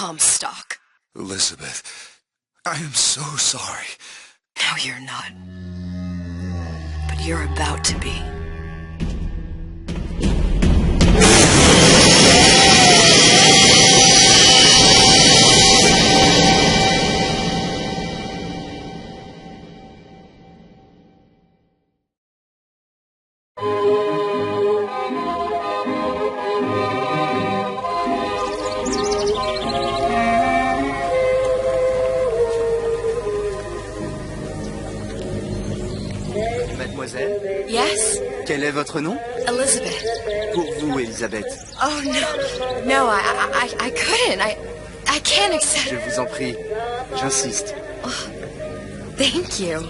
Comstock. Elizabeth, I am so sorry. No, you're not. But you're about to be. Mademoiselle? Yes? Quel est votre nom? Elizabeth. Pour vous, Elisabeth. Oh, no. No, I couldn't. I can't accept... Je vous en prie. J'insiste. Oh, thank you.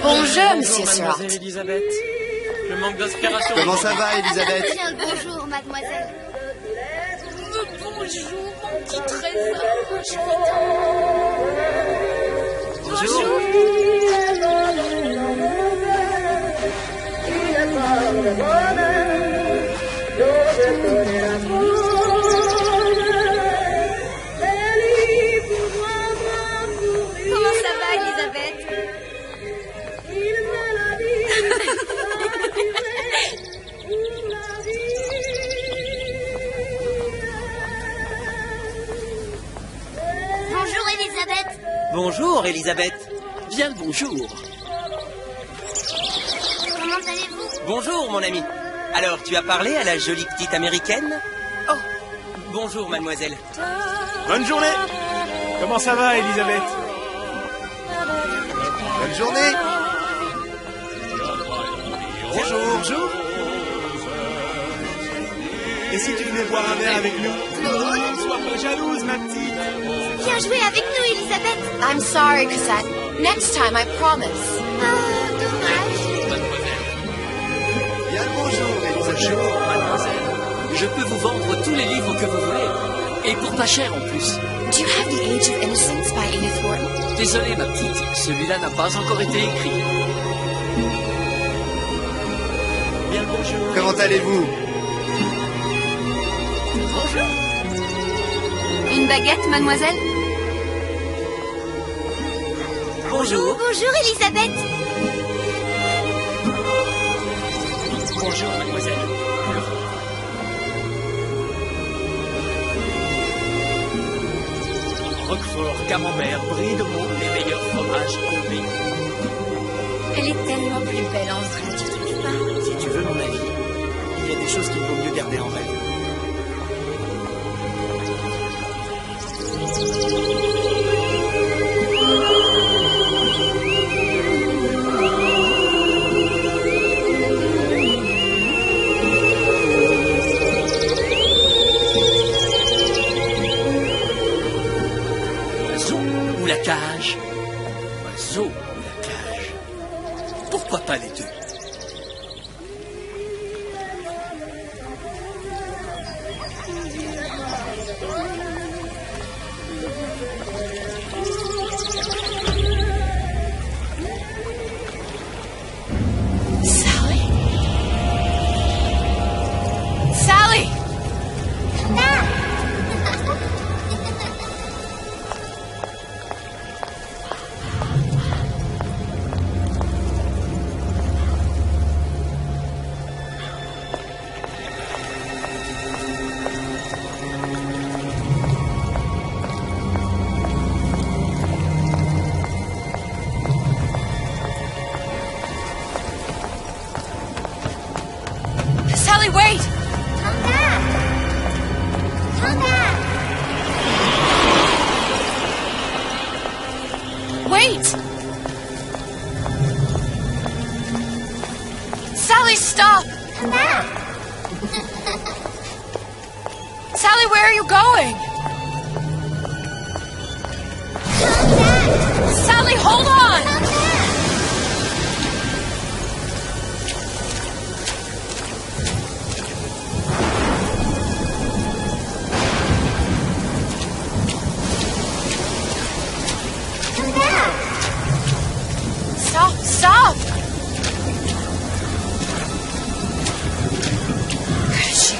Bonjour, Monsieur Surratt. Mademoiselle Elisabeth. Je manque d'inspiration. Comment ça va, Elisabeth? Bien le bonjour, mademoiselle. Bonjour, mon petit trésor. Bonjour. Comment ça va, Elisabeth? Bonjour, Elisabeth. Bonjour, Elisabeth. Bien le bonjour. Comment allez-vous? Bonjour, mon ami. Alors, tu as parlé à la jolie petite américaine? Oh, bonjour, mademoiselle. Bonne journée. Comment ça va, Elisabeth? Bonne journée. Bonjour. Bonjour. Et si tu venais boire un verre avec nous? Ne sois pas jalouse, ma petite. Viens jouer avec nous, Elisabeth. I'm sorry, Cassette. Next time, I promise. Oh, dommage. Bien le bonjour, Elisabeth. Bonjour, mademoiselle. Je peux vous vendre tous les livres que vous voulez. Et pour pas cher, en plus. Do you have The Age of Innocence by Edith Wharton? Désolé, ma petite. Celui-là n'a pas encore été écrit. Bien le bonjour. Comment allez-vous? Bonjour. Une baguette, mademoiselle? Bonjour. Bonjour, Elisabeth. Bonjour, mademoiselle. Roquefort, camembert, brie de Meaux, les meilleurs fromages au pays. Elle est tellement plus belle en vrai, tu trouves pas? Si tu veux mon avis, il y a des choses qu'il vaut mieux garder en rêve. Ou la cage. Oiseau ou la cage. Pourquoi pas les deux?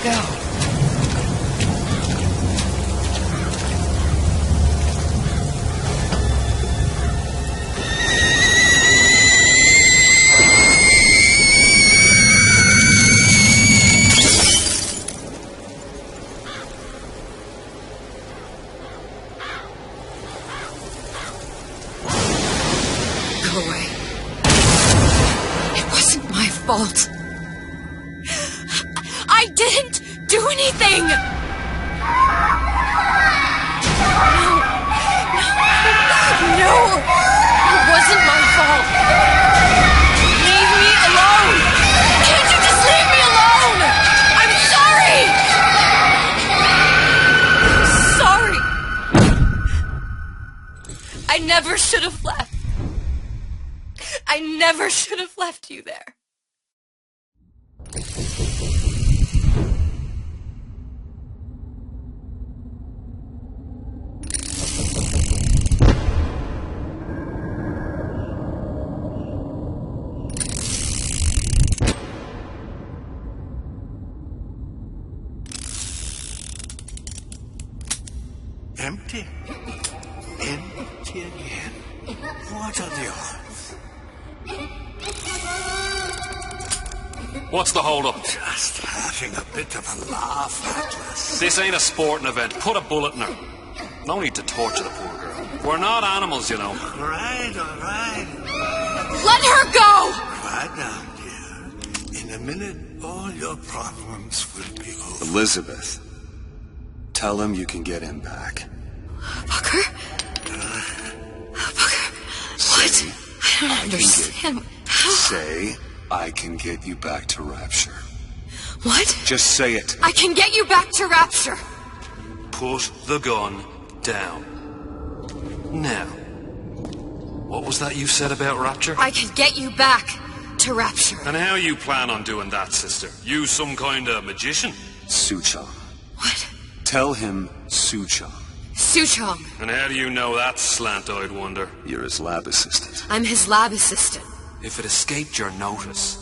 go. Go away. It wasn't my fault. I didn't do anything! No! It wasn't my fault! Leave me alone! Can't you just leave me alone? I'm sorry! Sorry! I never should have left. I never should have left you there. Empty? Empty again. What are the odds? What's the hold-up? Just having a bit of a laugh, Atlas. This ain't a sporting event. Put a bullet in her. No need to torture the poor girl. We're not animals, you know. All right. Let her go! Quiet down, dear. In a minute, all your problems will be over. Elizabeth, tell him you can get him back. Booker? Booker, what? I don't understand. How? Say, I can get you back to Rapture. What? Just say it. I can get you back to Rapture. Put the gun down. Now, what was that you said about Rapture? I can get you back to Rapture. And how you plan on doing that, sister? You some kind of magician? Suchong. What? Tell him Suchong. Suchong. And how do you know that, slant-eyed wonder? You're his lab assistant. I'm his lab assistant. If it escaped your notice,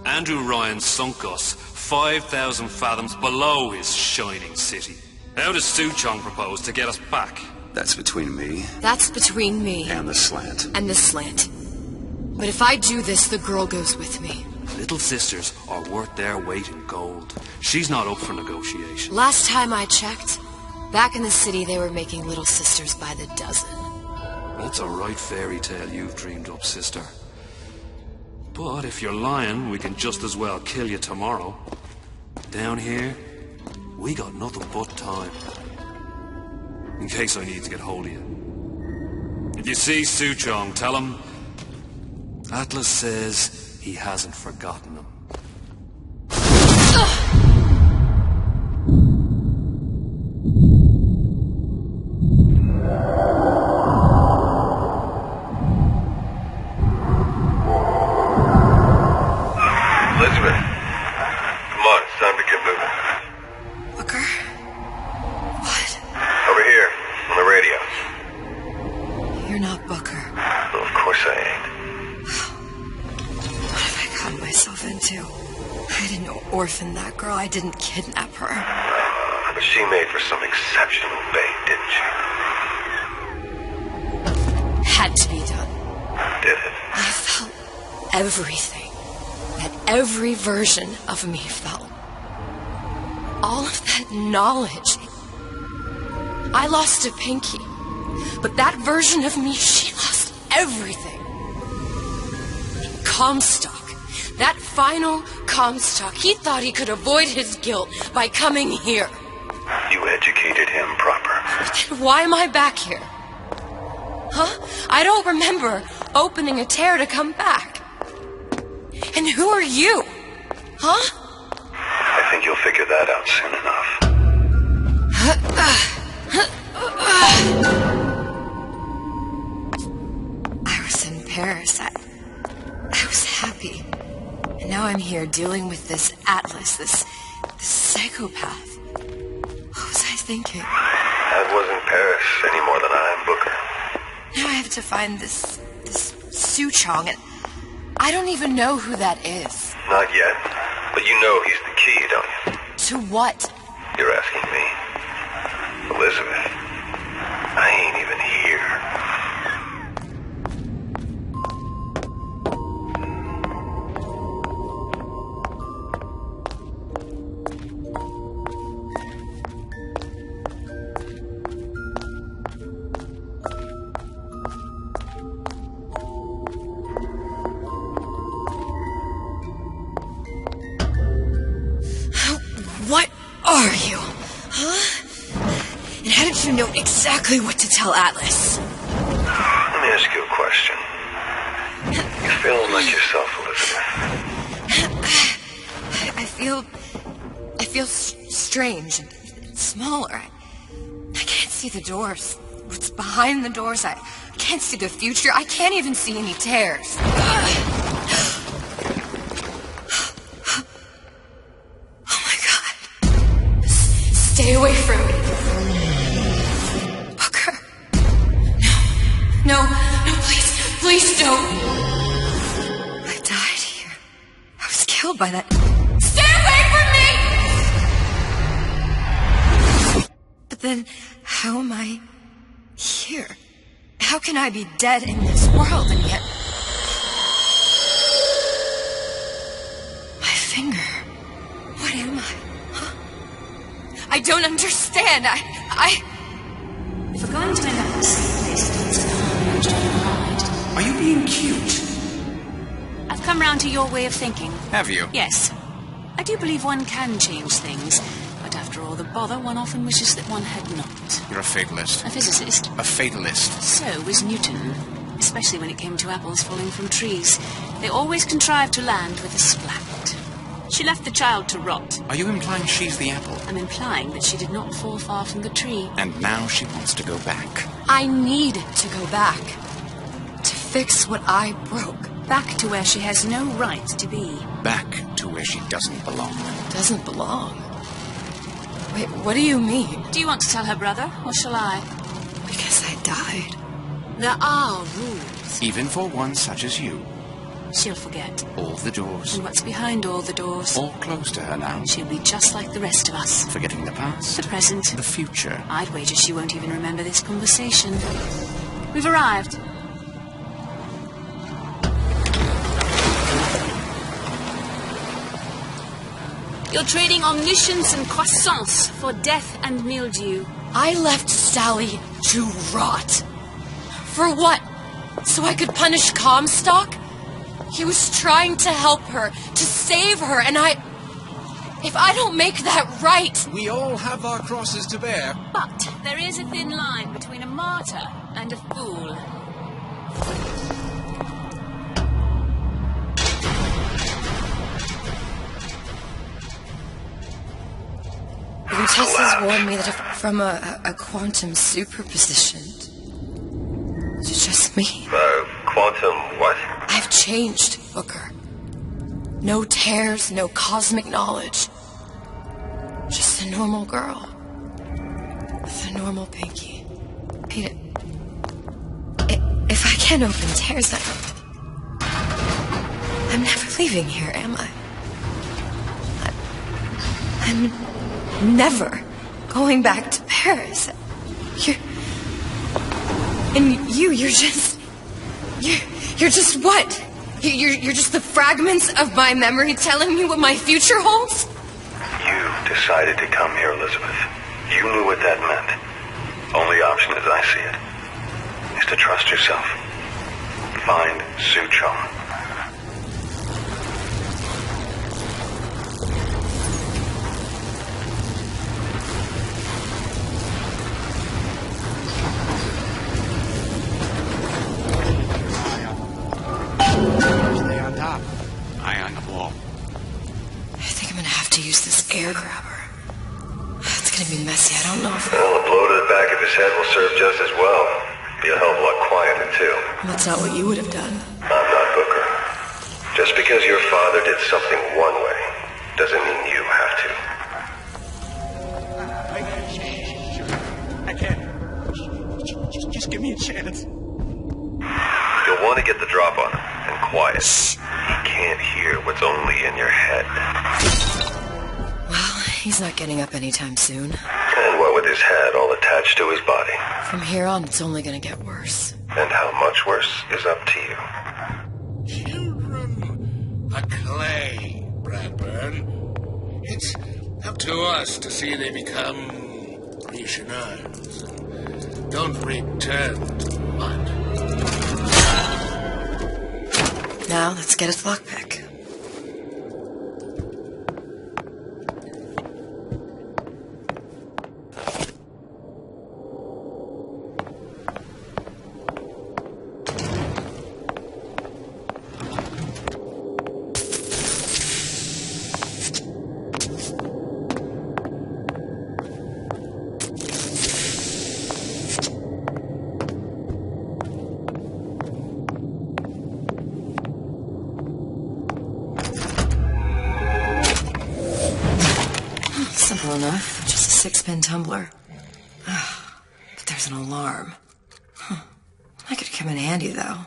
Andrew Ryan sunk us 5,000 fathoms below his shining city. How does Suchong propose to get us back? That's between me That's between me and the slant. and the slant. But if I do this, the girl goes with me. Little sisters are worth their weight in gold. She's not up for negotiation. Last time I checked, back in the city they were making little sisters by the dozen. That's a right fairy tale you've dreamed up, sister. But if you're lying, we can just as well kill you tomorrow. Down here, we got nothing but time. In case I need to get hold of you. If you see Suchong, tell him Atlas says he hasn't forgotten him. Elizabeth, come on, it's time to get moving. Booker? What? Over here, on the radio. You're not Booker. Well, of course I ain't. What have I gotten myself into? I didn't orphan that girl. I didn't kidnap her. But she made for some exceptional bait, didn't she? Had to be done. Did it? I felt everything that every version of me felt. All of that knowledge. I lost a pinky, but that version of me, she lost everything. Comstock, that final Comstock, he thought he could avoid his guilt by coming here. You educated him proper. Then why am I back here? Huh? I don't remember opening a tear to come back. And who are you? Huh? I think you'll figure that out soon enough. I was in Paris. I was happy. And now I'm here dealing with this Atlas, this psychopath. What was I thinking? That wasn't Paris any more than I'm Booker. Now I have to find this Suchong, and I don't even know who that is. Not yet, but you know he's the key, don't you? To To what? You're asking me. Elizabeth, I ain't even here. What are you? Huh? And how did you know exactly what to tell Atlas? Let me ask you a question. You feeling like yourself, Elizabeth? I feel strange and smaller. I can't see the doors. What's behind the doors? I can't see the future. I can't even see any tears. Stay away from me. Booker. No, please don't. I died here. I was killed by that. Stay away from me! But then, how am I here? How can I be dead in this world and yet... My finger. What am I? I don't understand. If we're going to end up in the same place as the Are you being cute? I've come round to your way of thinking. Have you? Yes. I do believe one can change things, but after all the bother, one often wishes that one had not. You're a fatalist. A physicist. A fatalist. So was Newton, especially when it came to apples falling from trees. They always contrived to land with a splat. She left the child to rot. Are you implying she's the apple? I'm implying that she did not fall far from the tree. And now she wants to go back. I need to go back. To fix what I broke. Back to where she has no right to be. Back to where she doesn't belong. Doesn't belong? Wait, what do you mean? Do you want to tell her brother, or shall I? Because I died. There are rules. Even for one such as you. She'll forget. All the doors. And what's behind all the doors? All closed to her now. She'll be just like the rest of us. Forgetting the past. The present. The future. I'd wager she won't even remember this conversation. We've arrived. You're trading omniscience and croissance for death and mildew. I left Sally to rot. For what? So I could punish Comstock? He was trying to help her, to save her, and if I don't make that right... We all have our crosses to bear. But there is a thin line between a martyr and a fool. Even Tesla's warned me that from a quantum superposition to just me. Quantum what? I've changed, Booker. No tears, no cosmic knowledge. Just a normal girl. With a normal pinky. Peter, if I can't open tears, I'm never leaving here, am I? I'm never going back to Paris. You're just what? You're just the fragments of my memory telling me what my future holds? You decided to come here, Elizabeth. You knew what that meant. Only option, as I see it, is to trust yourself. Find Suchong. To use this air grabber. It's gonna be messy. I don't know if... Well, a blow to the back of his head will serve just as well. Be a hell of a lot quieter, too. That's not what you would have done. I'm not Booker. Just because your father did something one way, doesn't mean you have to. I can't. Just give me a chance. You'll want to get the drop on him, and quiet. He can't hear what's only in your head. Well, He's not getting up anytime soon. And what with his head all attached to his body? From here on, it's only gonna get worse. And how much worse is up to you. Children are clay, Bradburn. It's up to us to see they become Missioners and don't return to mud. Now, let's get his lockpick. Simple enough. Just a 6-pin tumbler. But there's an alarm. That could come in handy, though.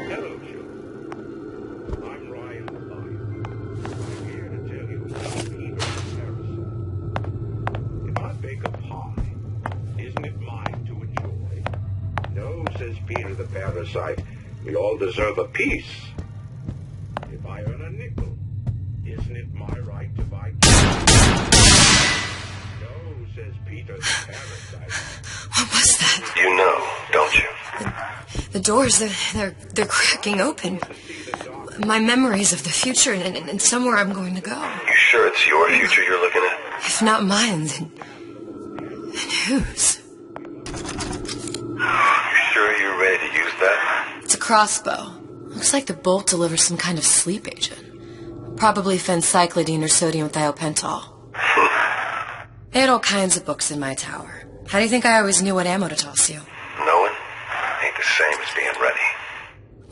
Hello, children. I'm Ryan the Lion. I'm here to tell you about Peter the Parasite. If I bake a pie, isn't it mine to enjoy? No, says Peter the Parasite. We all deserve a piece. If I earn a nickel, isn't it my right to buy No, says Peter the Parasite. What was that? You know, don't you? The doors, they're cracking open. My memories of the future and somewhere I'm going to go. You sure it's your future you're looking at? If not mine, then whose? You sure you're ready to use that? It's a crossbow. Looks like the bolt delivers some kind of sleep agent. Probably phencyclidine or sodium thiopental. They had all kinds of books in my tower. How do you think I always knew what ammo to toss you? Knowing ain't the same as being ready.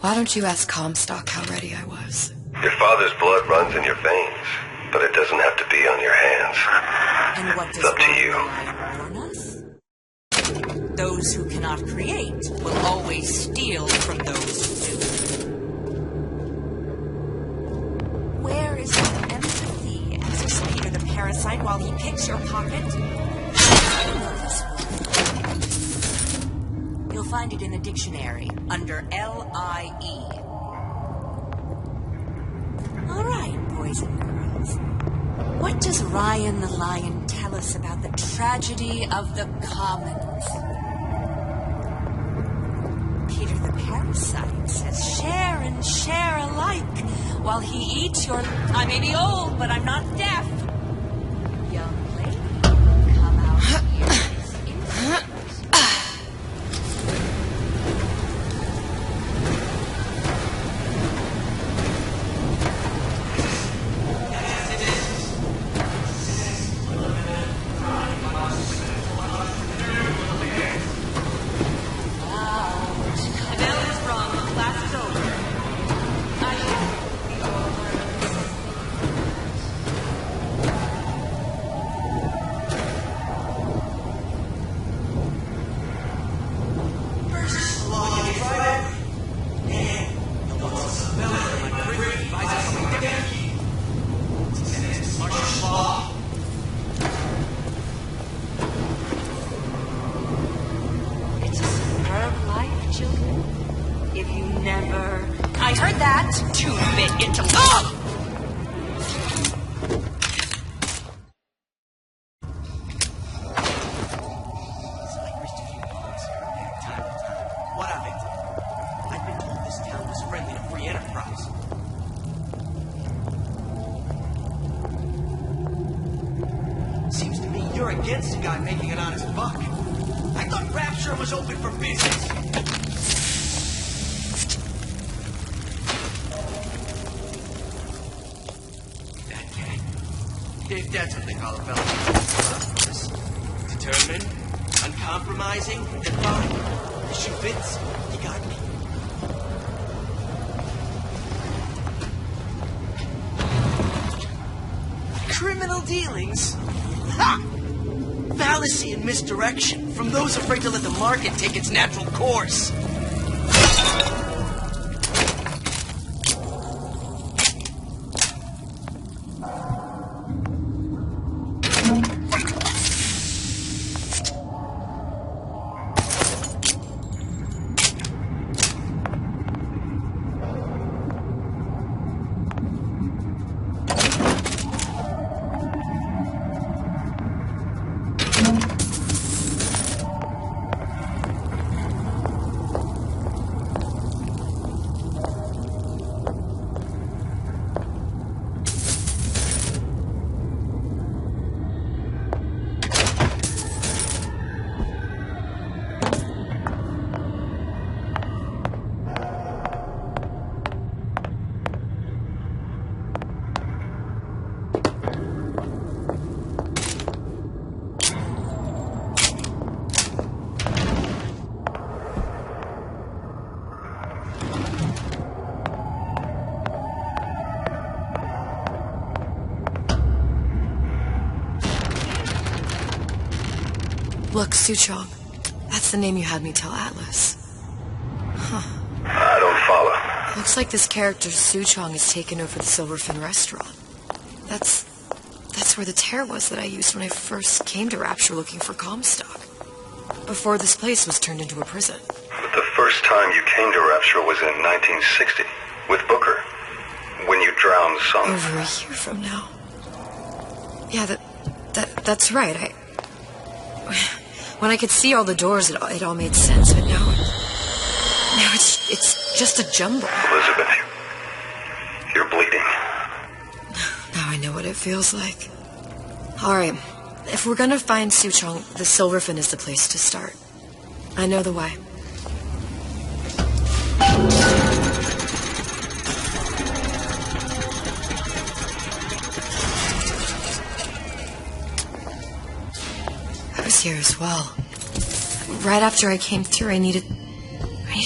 Why don't you ask Comstock how ready I was? Your father's blood runs in your veins, but it doesn't have to be on your hands. And what It's does up to you. warn us? Those who cannot create will always steal from those who do. Where is your empathy, asks Peter the Parasite while he picks your pocket. I don't know this word. You'll find it in the dictionary under L-I-E. All right, boys and girls. What does Ryan the Lion tell us about the tragedy of the commons? Peter the Parasite says share and share alike while he eats your... I may be old, but I'm not deaf. Young lady, come out here this instant. I heard that. 2-bit into... Oh! What of it? I've been told this town was friendly to free enterprise. Seems to me you're against a guy making an honest buck. I thought Rapture was open for business. If that's what they call a fellow. Determined, uncompromising, then fine. The shoe fits. You got me. Criminal dealings? Ha! Fallacy and misdirection from those afraid to let the market take its natural course. Look, Suchong. That's the name you had me tell Atlas. Huh. I don't follow. Looks like this character, Suchong, has taken over the Silverfin restaurant. That's where the tear was that I used when I first came to Rapture looking for Comstock. Before this place was turned into a prison. But the first time you came to Rapture was in 1960, with Booker. When you drowned some... Over a year from now. Yeah, that's right. When I could see all the doors, it all made sense, but now it's just a jumble. Elizabeth, you're bleeding. Now I know what it feels like. All right, if we're gonna find Suchong, the Silverfin is the place to start. I know the way. I was here as well. Right after I came through, I needed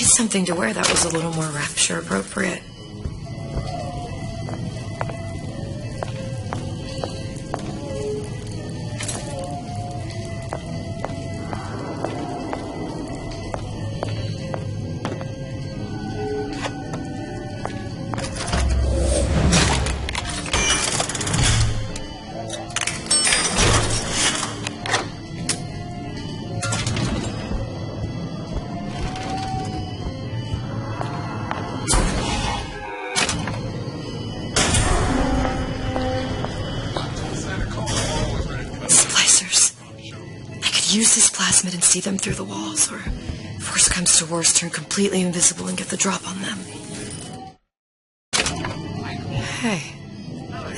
something to wear that was a little more Rapture appropriate. Use this plasmid and see them through the walls, or if worst comes to worst, turn completely invisible and get the drop on them. Hey,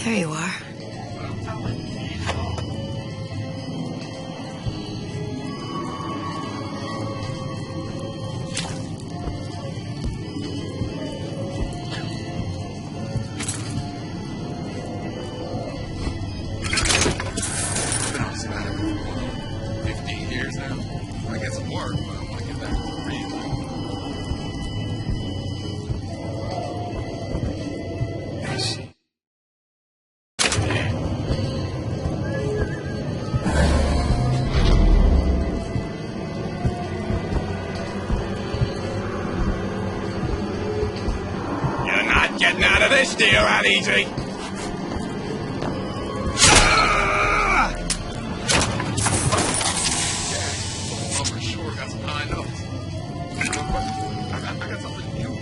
there you are. Getting out of this deal that easy. Oh, for sure, got some high notes. I got something new.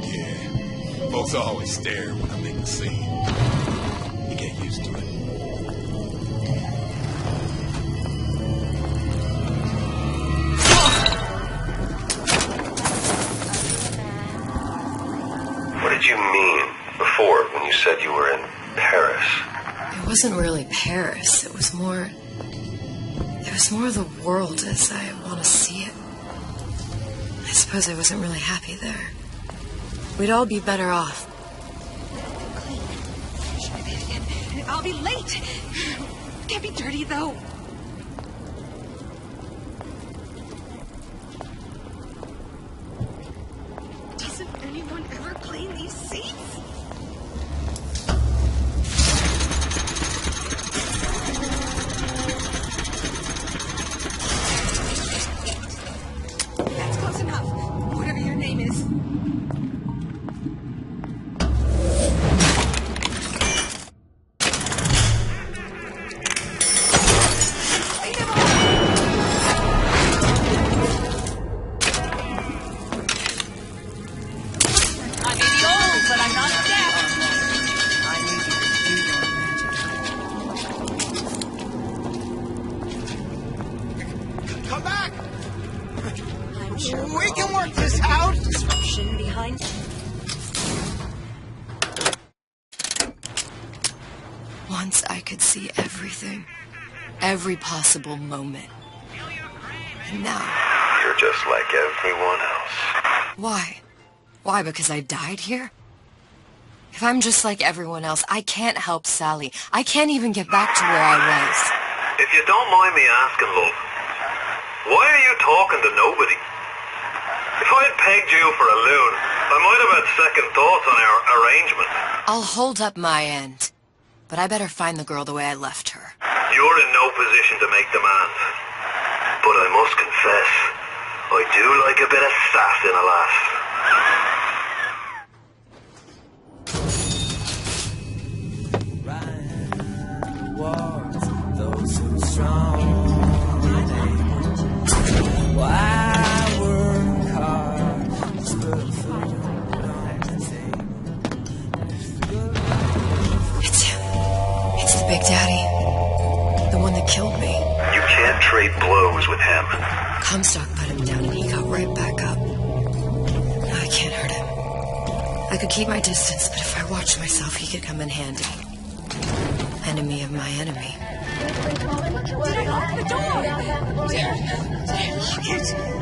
Yeah, folks always stare when I make a scene. Used to it. What did you mean before when you said you were in Paris? It wasn't really Paris. It was more of the world as I want to see it. I suppose I wasn't really happy there. We'd all be better off. I'll be late. Can't be dirty, though. Come back! I'm sure We can work this out! Disruption behind. Once I could see everything. Every possible moment. And now... You're just like everyone else. Why? Why, because I died here? If I'm just like everyone else, I can't help Sally. I can't even get back to where I was. If you don't mind me asking, love, why are you talking to nobody? If I'd pegged you for a loon, I might have had second thoughts on our arrangement. I'll hold up my end. But I better find the girl the way I left her. You're in no position to make demands. But I must confess, I do like a bit of sass in a lass. Towards those who are strong and able. Well, I work hard, just put food on the table. It's him. It's the Big Daddy. The one that killed me. You can't trade blows with him. Comstock put him down and he got right back up. No, I can't hurt him. I could keep my distance, but if I watched myself, he could come in handy. Enemy of my enemy. Did I lock the door? Did I lock it?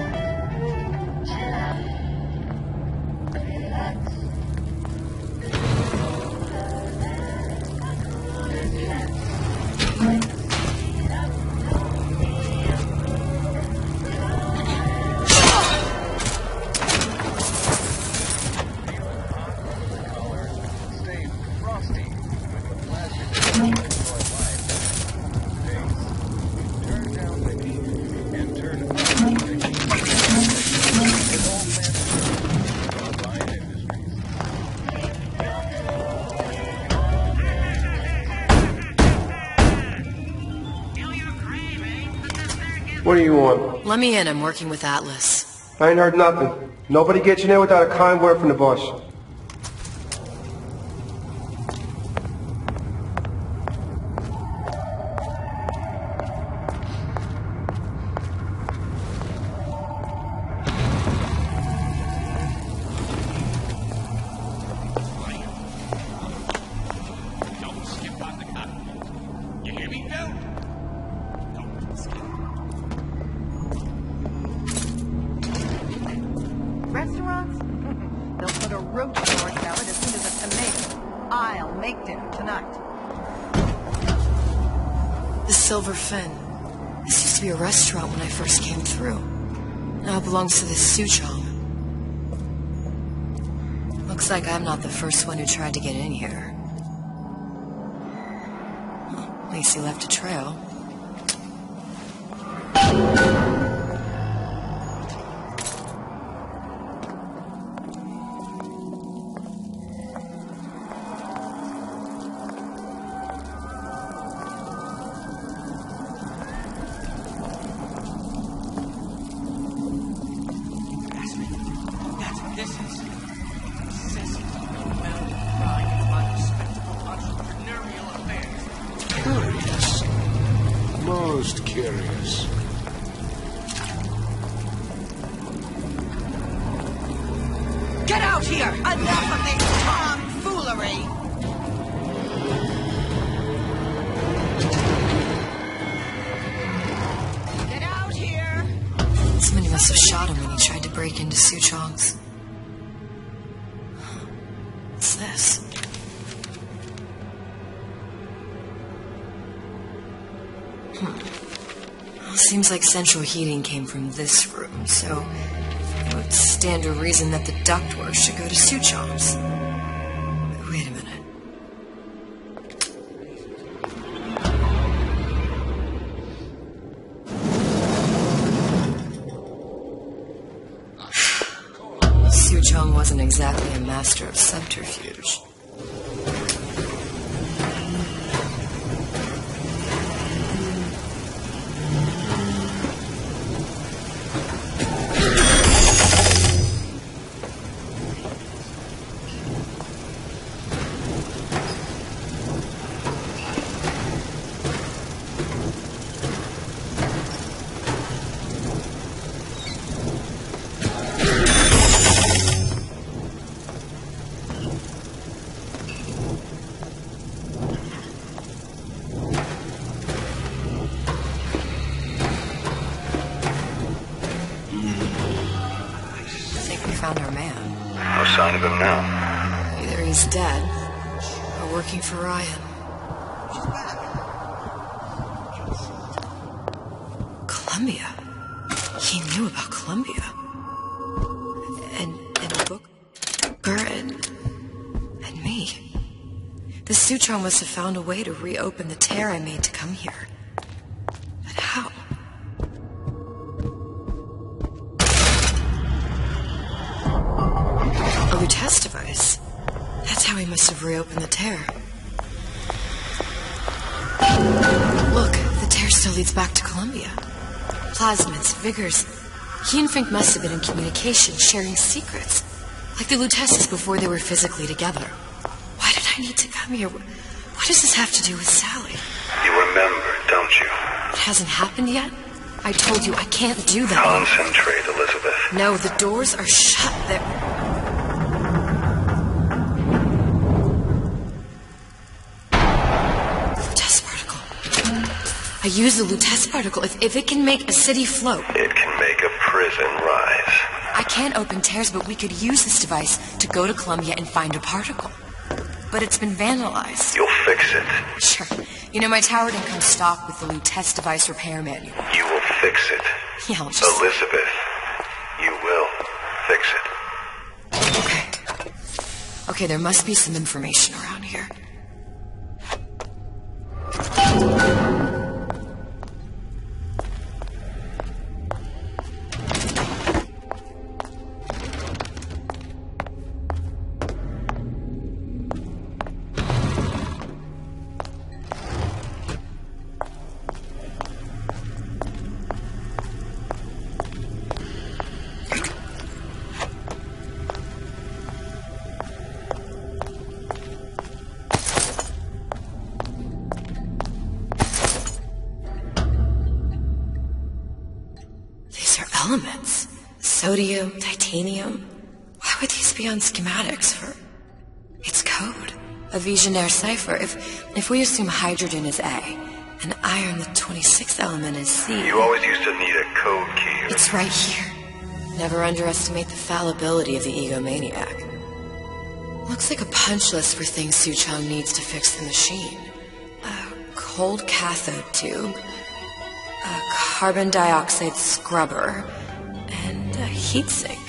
What do you want? Let me in. I'm working with Atlas. I ain't heard nothing. Nobody gets you in there without a kind word from the boss. Don't skip on the cotton. You hear me? No. Don't skip. Restaurants? They'll put a roach in your salad as soon as it's tomato. I'll make dinner tonight. The Silver Fin. This used to be a restaurant when I first came through. Now it belongs to this Suchong. Looks like I'm not the first one who tried to get in here. Well, at least he left a trail. That's what this is. Obsessive, well-rhymed, unspectable, entrepreneurial affairs. Curious. Most curious. Get out here! Enough of this tomfoolery! Get out here! Somebody must have shot him when he tried to break into Suchong's. What's this? Well, seems like central heating came from this room, so it would stand to reason that the ductwork should go to Suchong's. Wait a minute. Suchong wasn't exactly a master of subterfuge. found our man. No sign of him now. Either he's dead, or working for Ryan. Columbia. He knew about Columbia. And Booker and me. The Sutron must have found a way to reopen the tear I made to come here. But how? A Lutece device. That's how he must have reopened the tear. Look, the tear still leads back to Columbia. Plasmids, Vigors. He and Fink must have been in communication, sharing secrets. Like the Luteces before they were physically together. Why did I need to come here? What does this have to do with Sally? You remember, don't you? It hasn't happened yet? I told you I can't do that. Concentrate, Elizabeth. No, the doors are shut. Lutece particle. I use the Lutece particle. If it can make a city float. It can make a prison rise. I can't open tears, but we could use this device to go to Columbia and find a particle. But it's been vandalized. You'll fix it. Sure. You know, my tower didn't come stocked with the Lutece device repair manual. You will fix it. Yeah, I'll just... Elizabeth, you will fix it. Okay. Okay, there must be some information around here. Elements. Sodium, titanium. Why would these be on schematics for... It's code. A Visionaire cipher. If we assume hydrogen is A, and iron, the 26th element, is C... You always used to need a code key. It's right here. Never underestimate the fallibility of the egomaniac. Looks like a punch list for things Suchong needs to fix the machine. A cold cathode tube, a carbon dioxide scrubber, and a heatsink.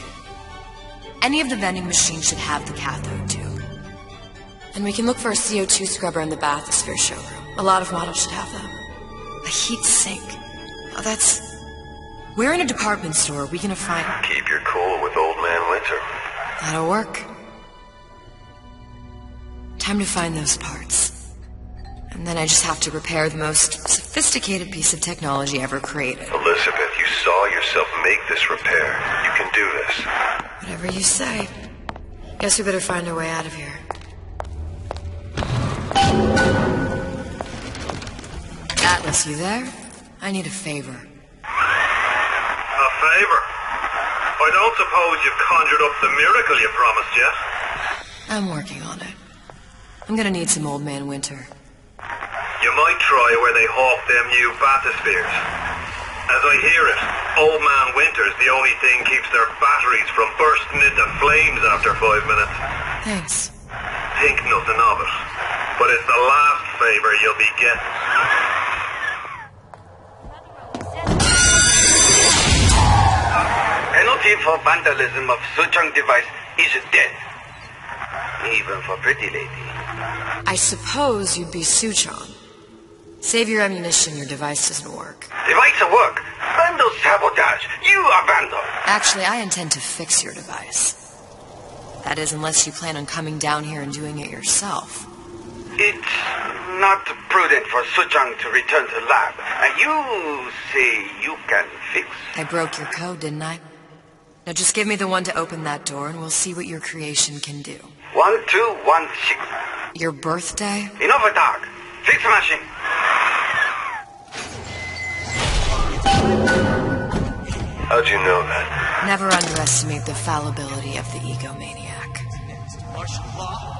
Any of the vending machines should have the cathode tube. And we can look for a CO2 scrubber in the bathysphere showroom. A lot of models should have them. A heatsink. Oh, that's... Where in a department store are we gonna find... Keep your cool with Old Man Winter. That'll work. Time to find those parts. And then I just have to repair the most sophisticated piece of technology ever created. Elizabeth, you saw yourself make this repair. You can do this. Whatever you say. Guess we better find our way out of here. Atlas, you there? I need a favor. A favor? I don't suppose you've conjured up the miracle you promised yet? I'm working on it. I'm gonna need some Old Man Winter. You might try where they hawk them new bathyspheres. As I hear it, Old Man Winter's the only thing keeps their batteries from bursting into flames after 5 minutes. Thanks. Think nothing of it. But it's the last favor you'll be getting. Penalty for vandalism of Suchong device is death. Even for pretty lady. I suppose you'd be Suchong. Save your ammunition, your device doesn't work. Device will work. Vandal sabotage. You are vandal. Actually, I intend to fix your device. That is, unless you plan on coming down here and doing it yourself. It's not prudent for Suchong to return to lab. And you say you can fix. I broke your code, didn't I? Now just give me the one to open that door and we'll see what your creation can do. 1216. Your birthday? In overdark. Fix the machine. How'd you know that? Never underestimate the fallibility of the egomaniac. Martial law?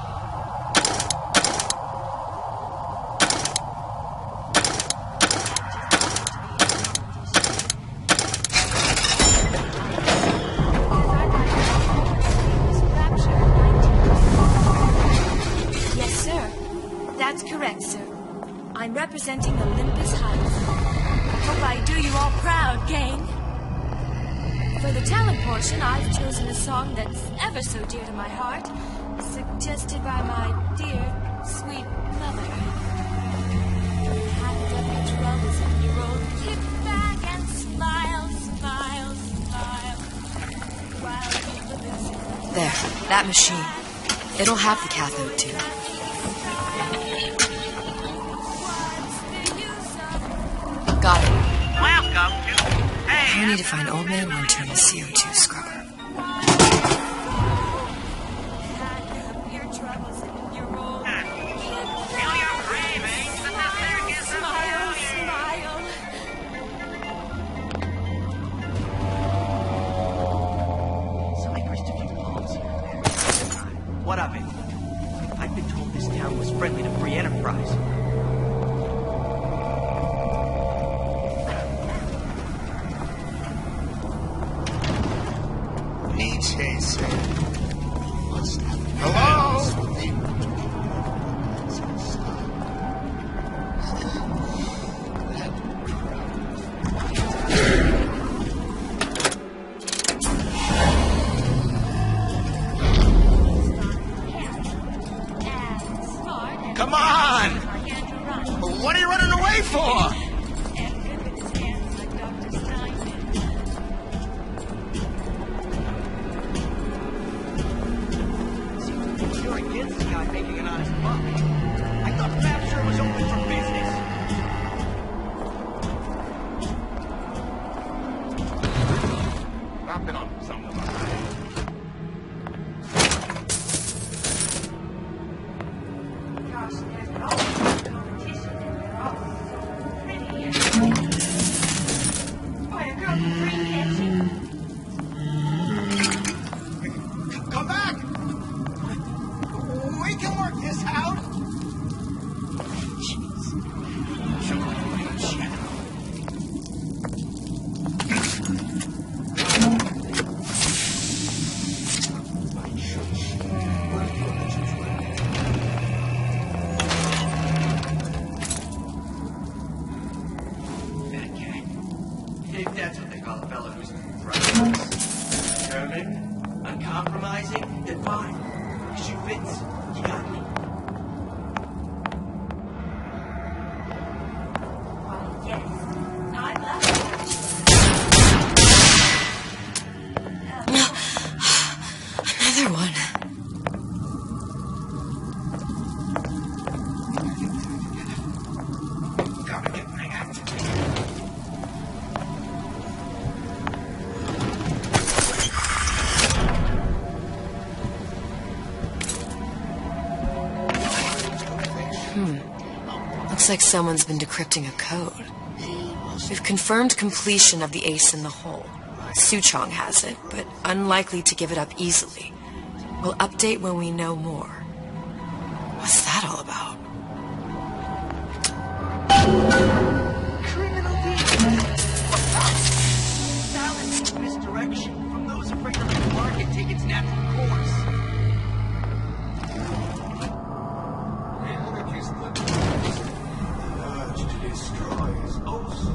For the talent portion, I've chosen a song that's ever so dear to my heart, suggested by my dear, sweet mother. Half a dozen 12-year-old, kick back and smile, smile, smile. While you live in There, that machine. It'll have the cathode too. Got it. Welcome to... I need to find Old Man Winter in the CO2 scrubber. What of it? I've been told this town was friendly to free enterprise. Come on! What are you running away for? You're against the guy making an honest buck. I thought Rapture was open for business. I've been on something about that. Come back! We can work this out! If that's what they call a fella who's right. Determined, uncompromising, then fine. Shoe fits, you got me. Another one. Gotta get my act. Looks like someone's been decrypting a code. We've confirmed completion of the ace in the hole. Suchong has it, but unlikely to give it up easily. We'll update when we know more. What's that all about? Criminal deeds. Balance misdirection from those afraid to let the market take its natural course. Urge to destroy is also.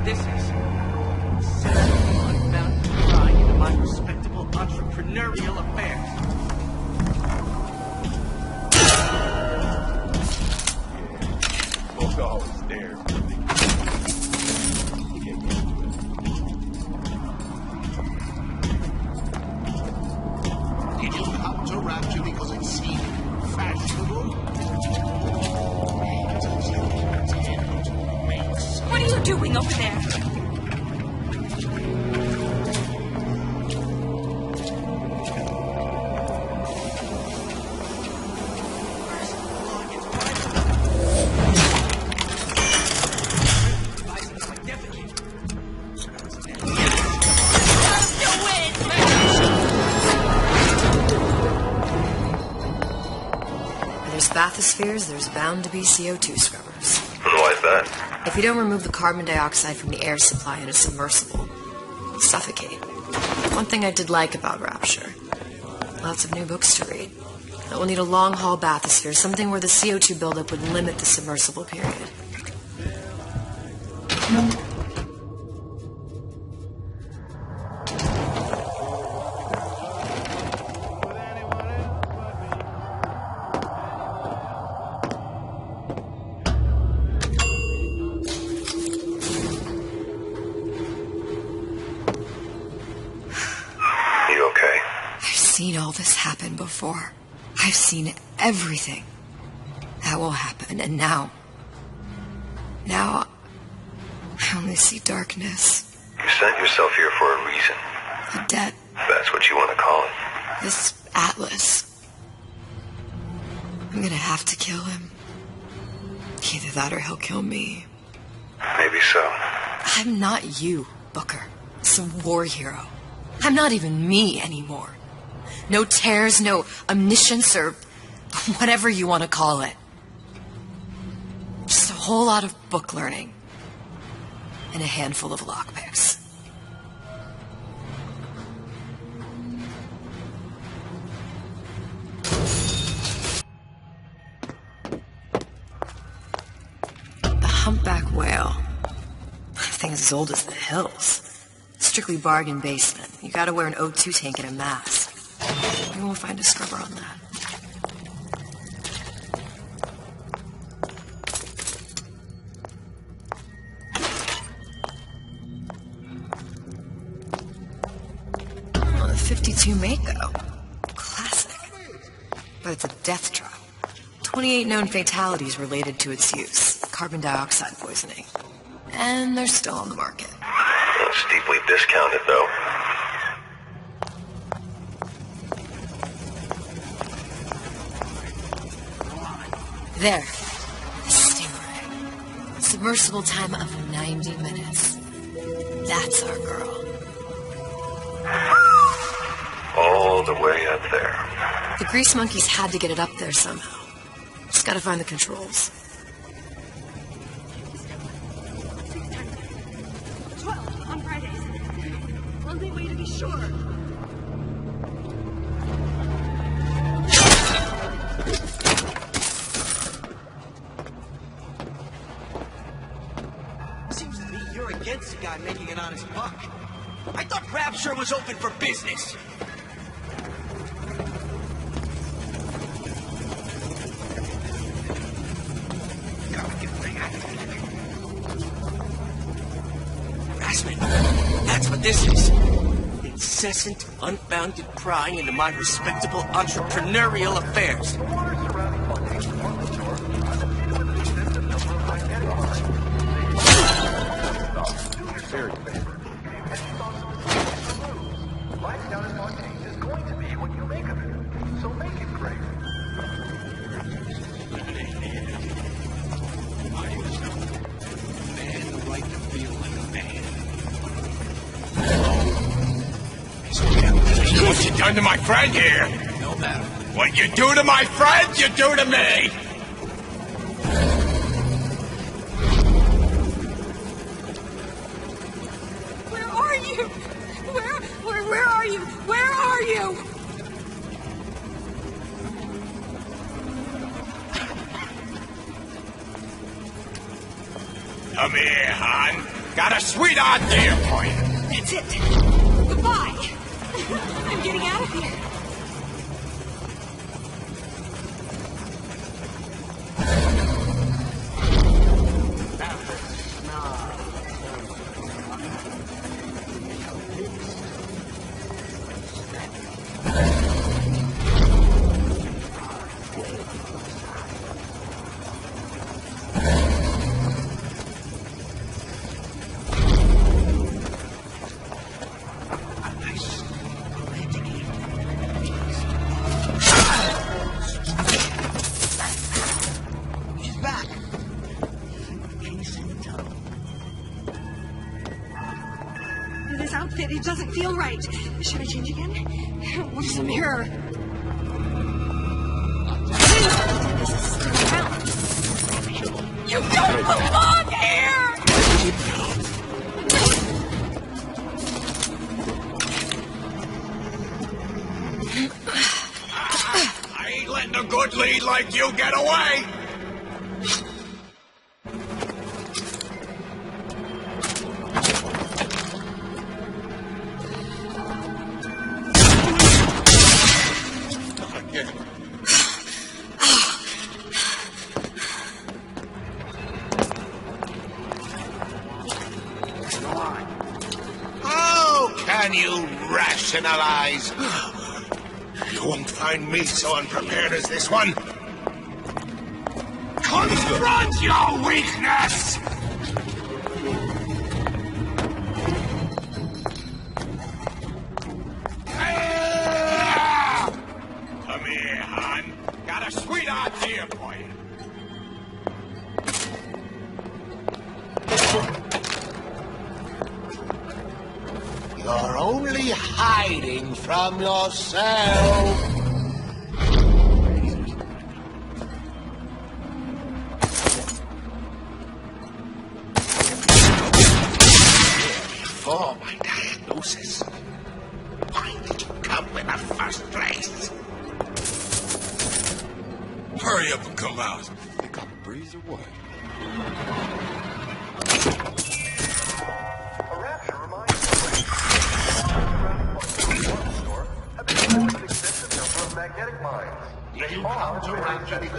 This is unbound prying into my respectable entrepreneurial affairs. Folks are always there. Did you come to Rapture because it seemed fashionable? What are you doing over there? bathyspheres, there's bound to be CO2 scrubbers. Why is that? If you don't remove the carbon dioxide from the air supply in a submersible, you'll suffocate. One thing I did like about Rapture, lots of new books to read. But we'll need a long-haul bathysphere, something where the CO2 buildup would limit the submersible period. I've seen all this happen before. I've seen everything that will happen, and now I only see darkness. You sent yourself here for a reason. A debt. That's what you want to call it. This Atlas. I'm gonna have to kill him. Either that or he'll kill me. Maybe so. I'm not you, Booker. Some war hero. I'm not even me anymore. No tears, no omniscience, or whatever you want to call it. Just a whole lot of book learning. And a handful of lockpicks. The humpback whale. That thing's as old as the hills. Strictly bargain basement. You gotta wear an O2 tank and a mask. We won't find a scrubber on that. Oh, the 52 Mako. Classic. But it's a death trap. 28 known fatalities related to its use. Carbon dioxide poisoning. And they're still on the market. Steeply discounted, though. There. The Stingray. Submersible time of 90 minutes. That's our girl. All the way up there. The grease monkeys had to get it up there somehow. Just gotta find the controls. 12 on Fridays. Only way to be sure. Seems to me you're against a guy making an honest buck. I thought Rapture was open for business. Harassment. That's what this is. Incessant, unbounded prying into my respectable entrepreneurial affairs. What you done to my friend here? No matter. What you do to my friend, you do to me! Where are you? Where are you? Where are you? Come here, hon. Got a sweet idea for you. That's it. Goodbye. I'm getting out of here. This outfit, it doesn't feel right. Should I change again? Where's the mirror? This is don't belong here! I ain't letting a good lead like you get away! How can you rationalize? You won't find me so unprepared as this one. Confront your weakness! Come here, hon. Got a sweet idea for you. You're only hiding from yourself. Before my diagnosis, why did you come in the first place? Hurry up and come out. Pick up a breeze or what? Magnetic mines. They are energetic. Do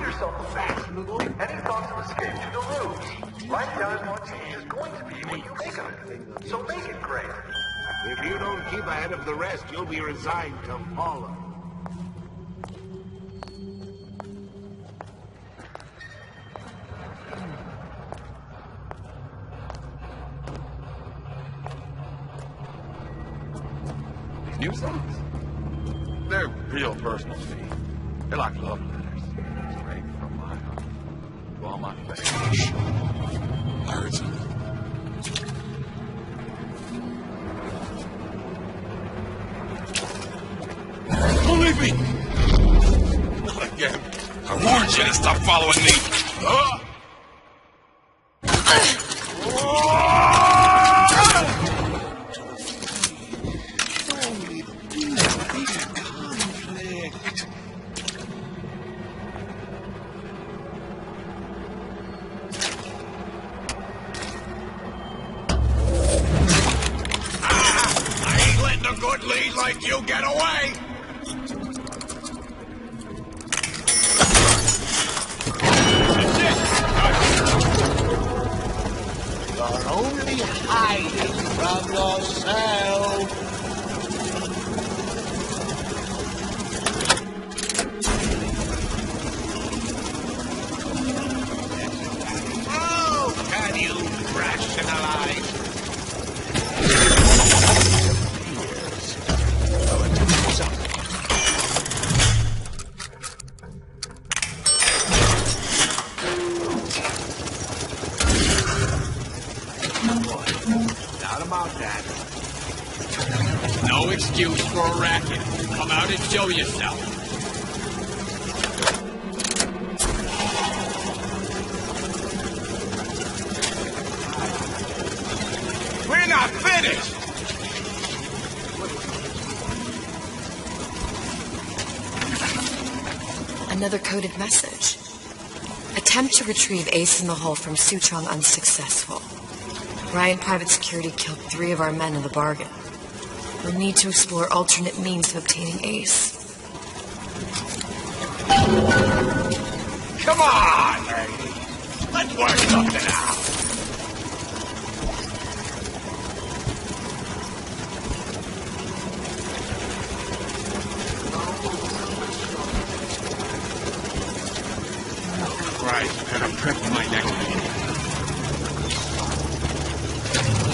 yourself a favor and avoid any thoughts of escape to the rooms. Life down in Martini is going to be what you make of it. So make it great. If you don't keep ahead of the rest, you'll be resigned to follow. New songs? They're real personal to me. They're like love letters. Straight from my heart. To all my fans. I heard something. Don't leave me! Not again. I warned you to stop following me. Good lead like you get away! You're only hiding from yourself. How can you rationalize? Not about that. No excuse for a racket. Come out and show yourself. We're not finished! Another coded message. Attempt to retrieve Ace in the Hole from Suchong unsuccessful. Ryan Private Security killed 3 of our men in the bargain. We'll need to explore alternate means of obtaining Ace. Come on, lady. Let's work something out. Christ, gotta prep for my next meeting.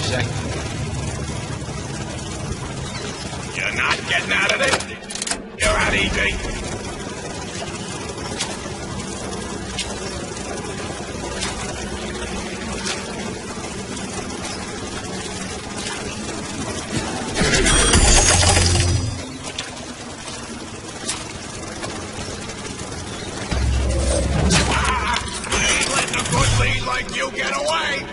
Second. You're not getting out of this. You're out easy. I ain't letting a good like you get away!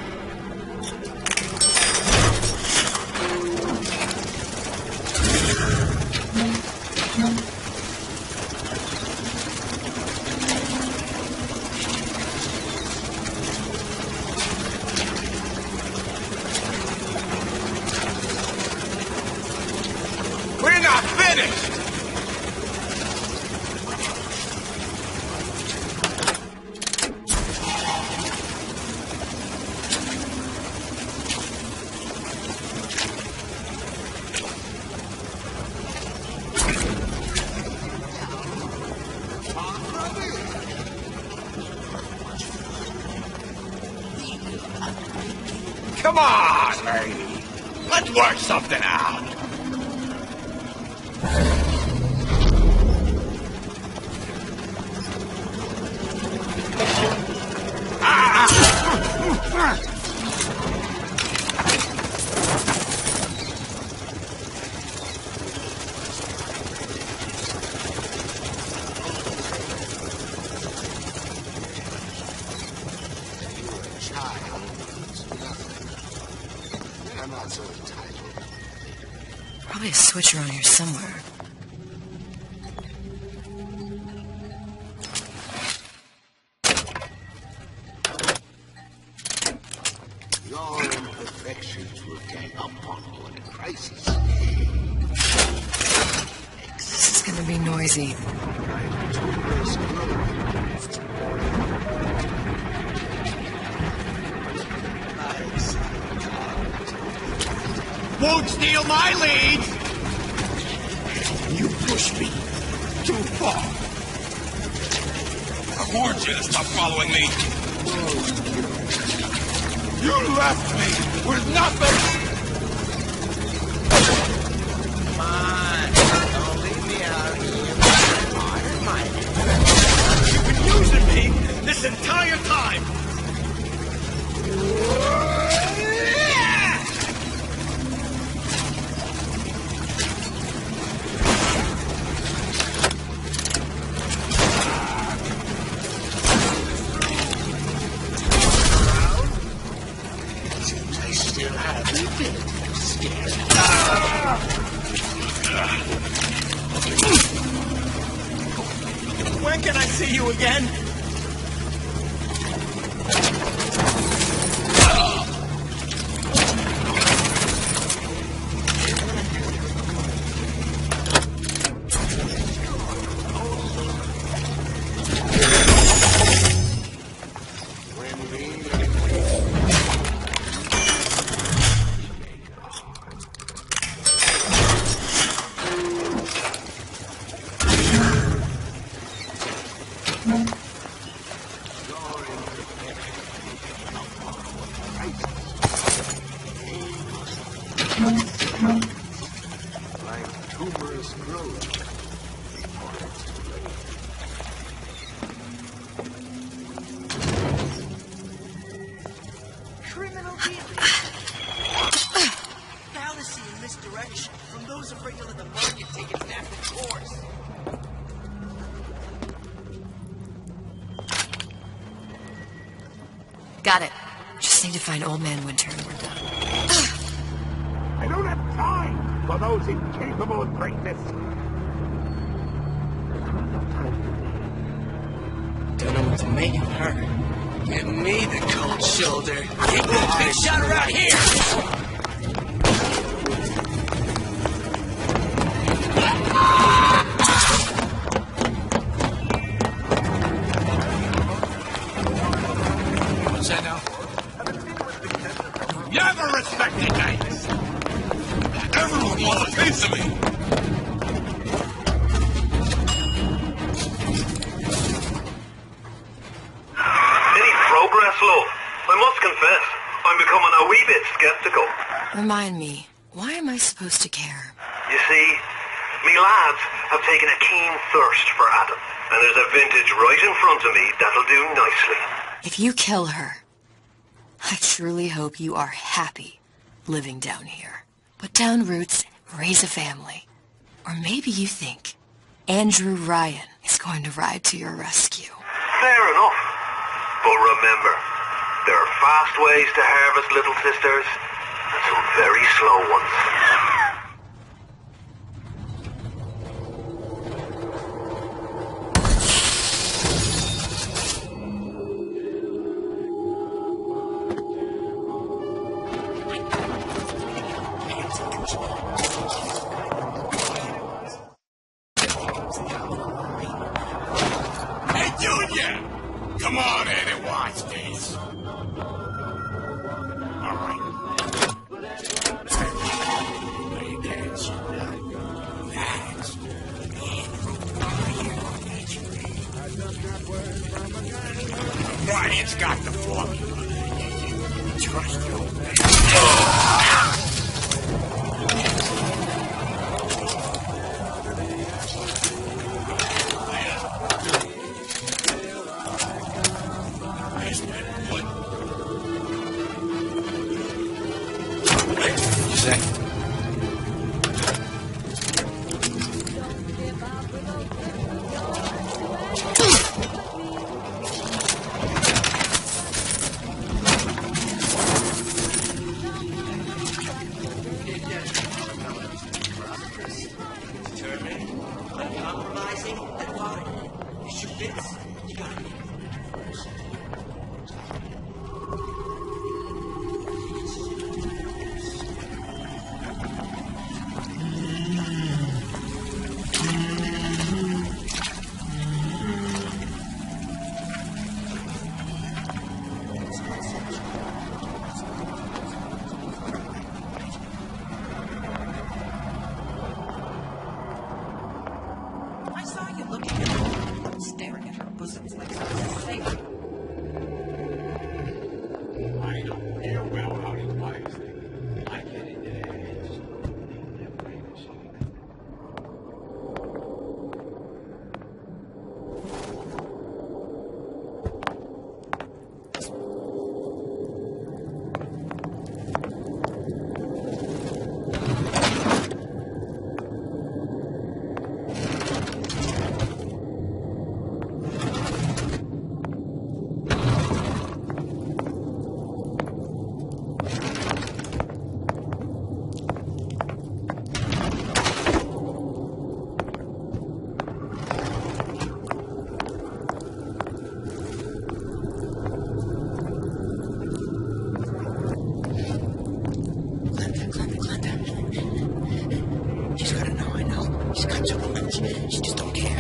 We're not finished! Come on, lady. Let's work something out. Probably a switch around here somewhere. Your imperfections will gang upon you in a crisis. This is gonna be noisy. Won't steal my lead! You pushed me too far. I warned you to stop following me. You left me with nothing! Come on, don't leave me out here. You've been using me this entire time! When can I see you again? Criminal dealing. Fallacy and misdirection from those afraid to let the market take its natural course. Got it. Just need to find Old Man Winter and we're done. I don't have time for those incapable of greatness. Don't know what to make of her. Give me the cold shoulder. Keep that big shot around here! What's that now? Never respected me! Everyone wants a piece of me! Any progress, love? I must confess, I'm becoming a wee bit skeptical. Remind me, why am I supposed to care? You see, me lads have taken a keen thirst for Adam, and there's a vintage right in front of me that'll do nicely. If you kill her, I truly hope you are happy living down here. Put down roots, raise a family. Or maybe you think Andrew Ryan is going to ride to your rescue. Fair enough. But remember, There are fast ways to harvest little sisters, and some very slow ones. Hey, Junior! Come on in and watch this. All right. Pay attention. That's Brian's got the formula. Trust your man. Uncompromising and fine. You shoot bits, you got it. I saw you looking at her, staring at her bosoms like something safe. I don't hear well how these pipes think. I get it. She's gotta know, I know. She's got so much. She just don't care.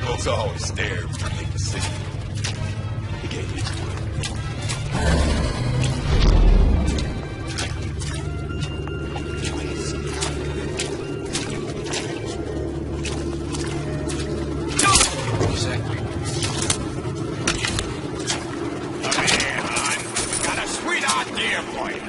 Folks always stare when they make decisions. He gave me his word. Exactly. Come here, hon. Got a sweet idea for you.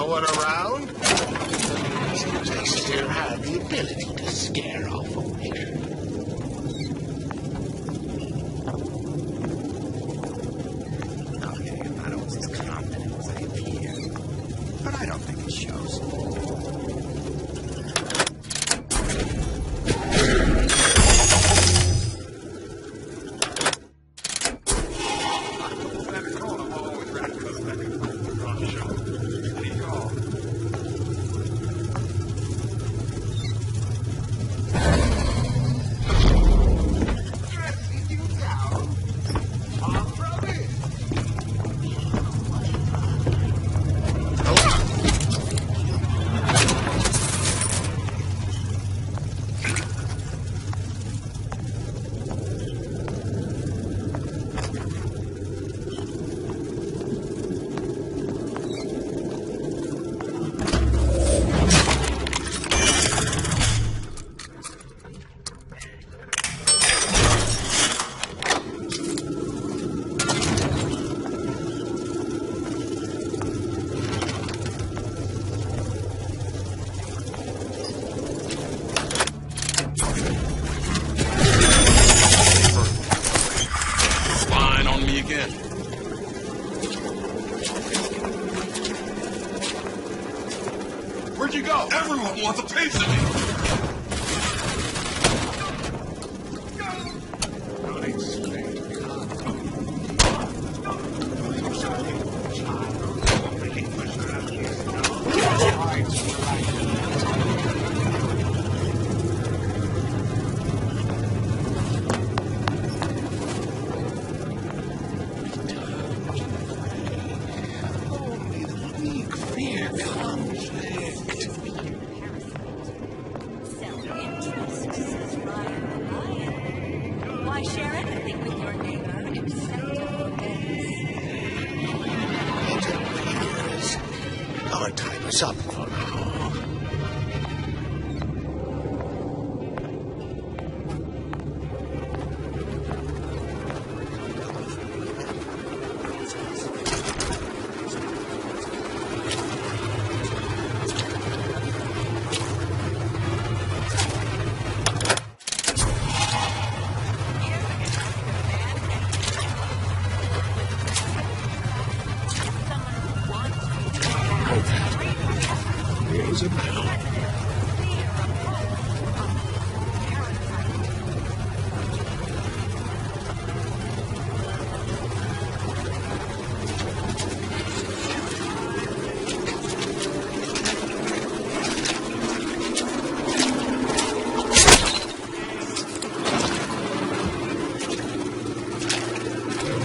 one around? Seems I still have the ability to scare off a witch. Okay, I don't was as confident as I appear, but I don't think it shows. Where'd you go? Everyone wants a piece of me. Why share anything with your neighbor except I'll tie this up for now. Here's a bell.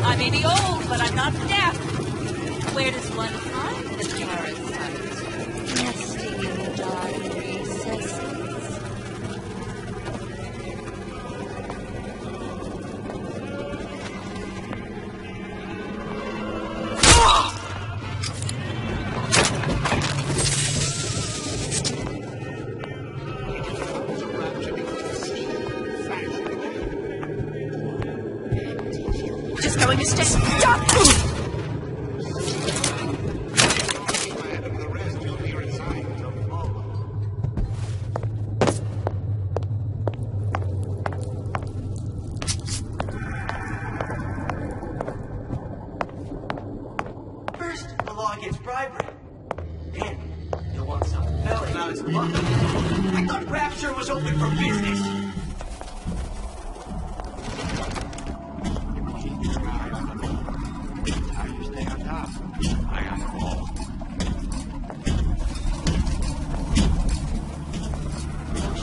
I may be old, but I'm not deaf. Where does one find the parasite? Nesting in the dark recesses. Just going to stay. Stop! First, the law against bribery. Then, you'll want some fell about his luck. I thought Rapture was open for business.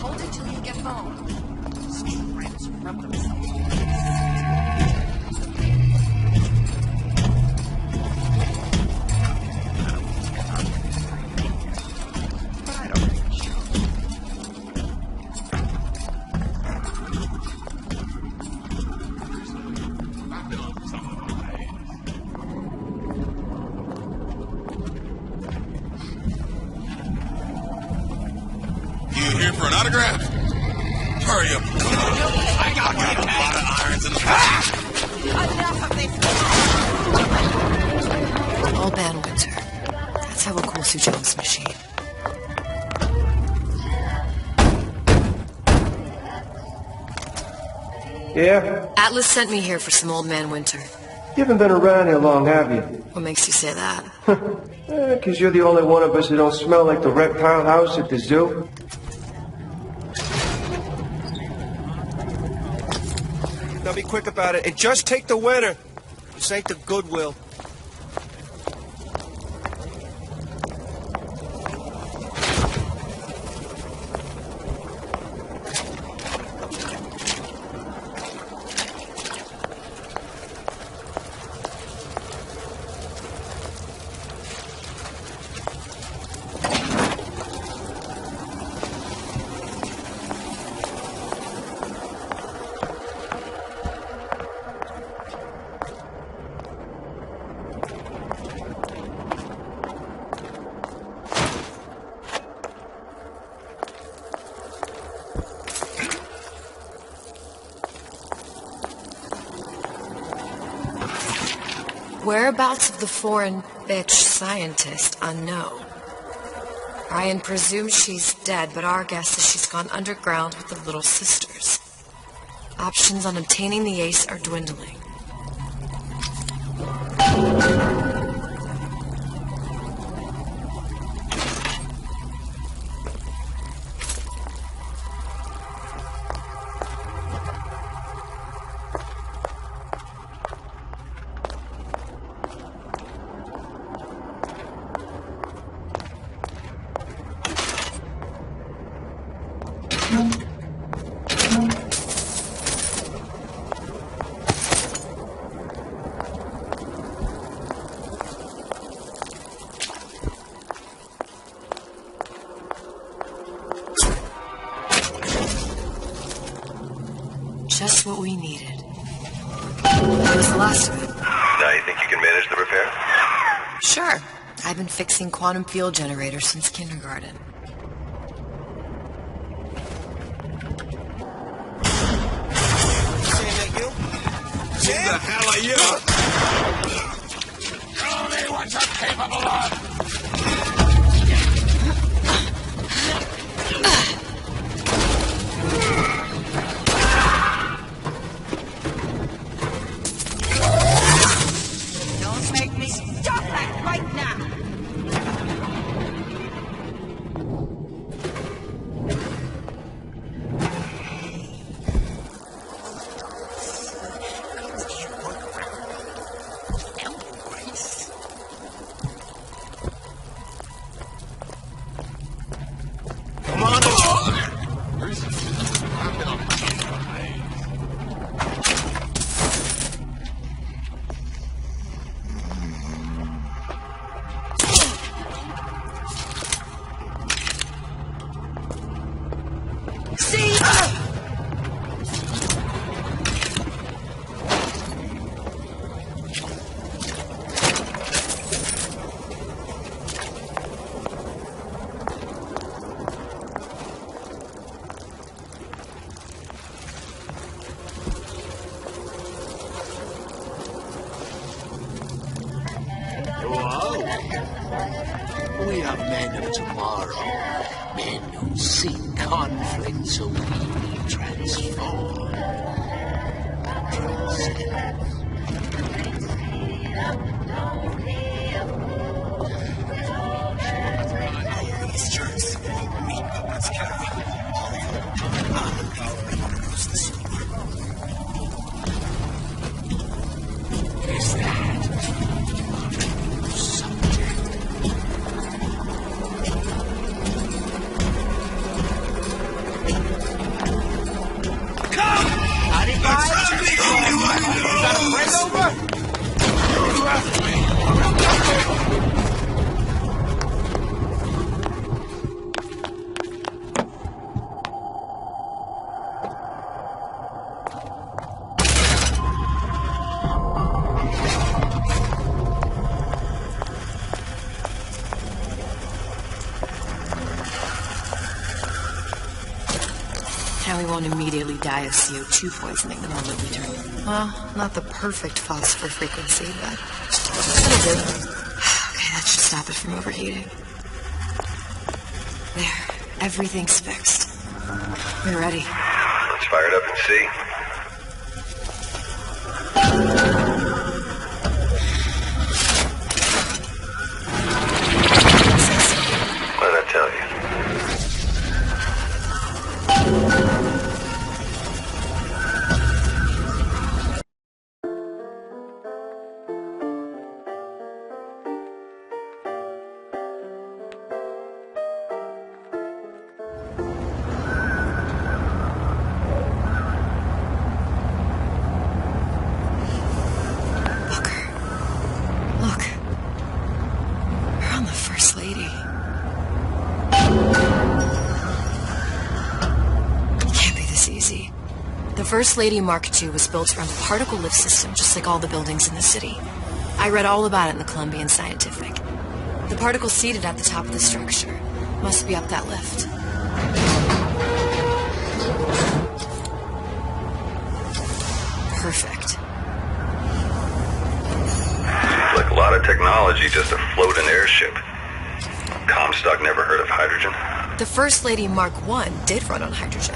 Hold it till you get home. Strengths rub themselves. You here for an autograph? Hurry up. I got a lot of irons in the fire. Enough of this. All Ban Winter. That's how a cool Suchong smells. Yeah? Atlas sent me here for some Old Man Winter. You haven't been around here long, have you? What makes you say that? 'Cause you're the only one of us who don't smell like the reptile house at the zoo. Now be quick about it and just take the winner. This ain't the Goodwill. Whereabouts of the foreign bitch scientist unknown. Ryan presumes she's dead, but our guess is she's gone underground with the Little Sisters. Options on obtaining the ace are dwindling. Just what we needed. That was the last of it. Now you think you can manage the repair? Sure. I've been fixing quantum field generators since kindergarten. Saying that you? Who the hell are you? Show me what you're capable of! Don't make me stop that right now! Come on! We are men of tomorrow, men who seek conflict so we will transform. These jerks, meet what's carrying all the silver. Is that subject? Now we won't immediately die of CO2 poisoning the moment we turn. Well, not the perfect phosphor frequency, but it'll do. Okay, that should stop it from overheating. There, everything's fixed. We're ready. Let's fire it up and see. First Lady Mark II was built around a particle lift system, just like all the buildings in the city. I read all about it in the Columbian Scientific. The particle seated at the top of the structure must be up that lift. Perfect. Seems like a lot of technology just to float an airship. Comstock never heard of hydrogen? The First Lady Mark I did run on hydrogen,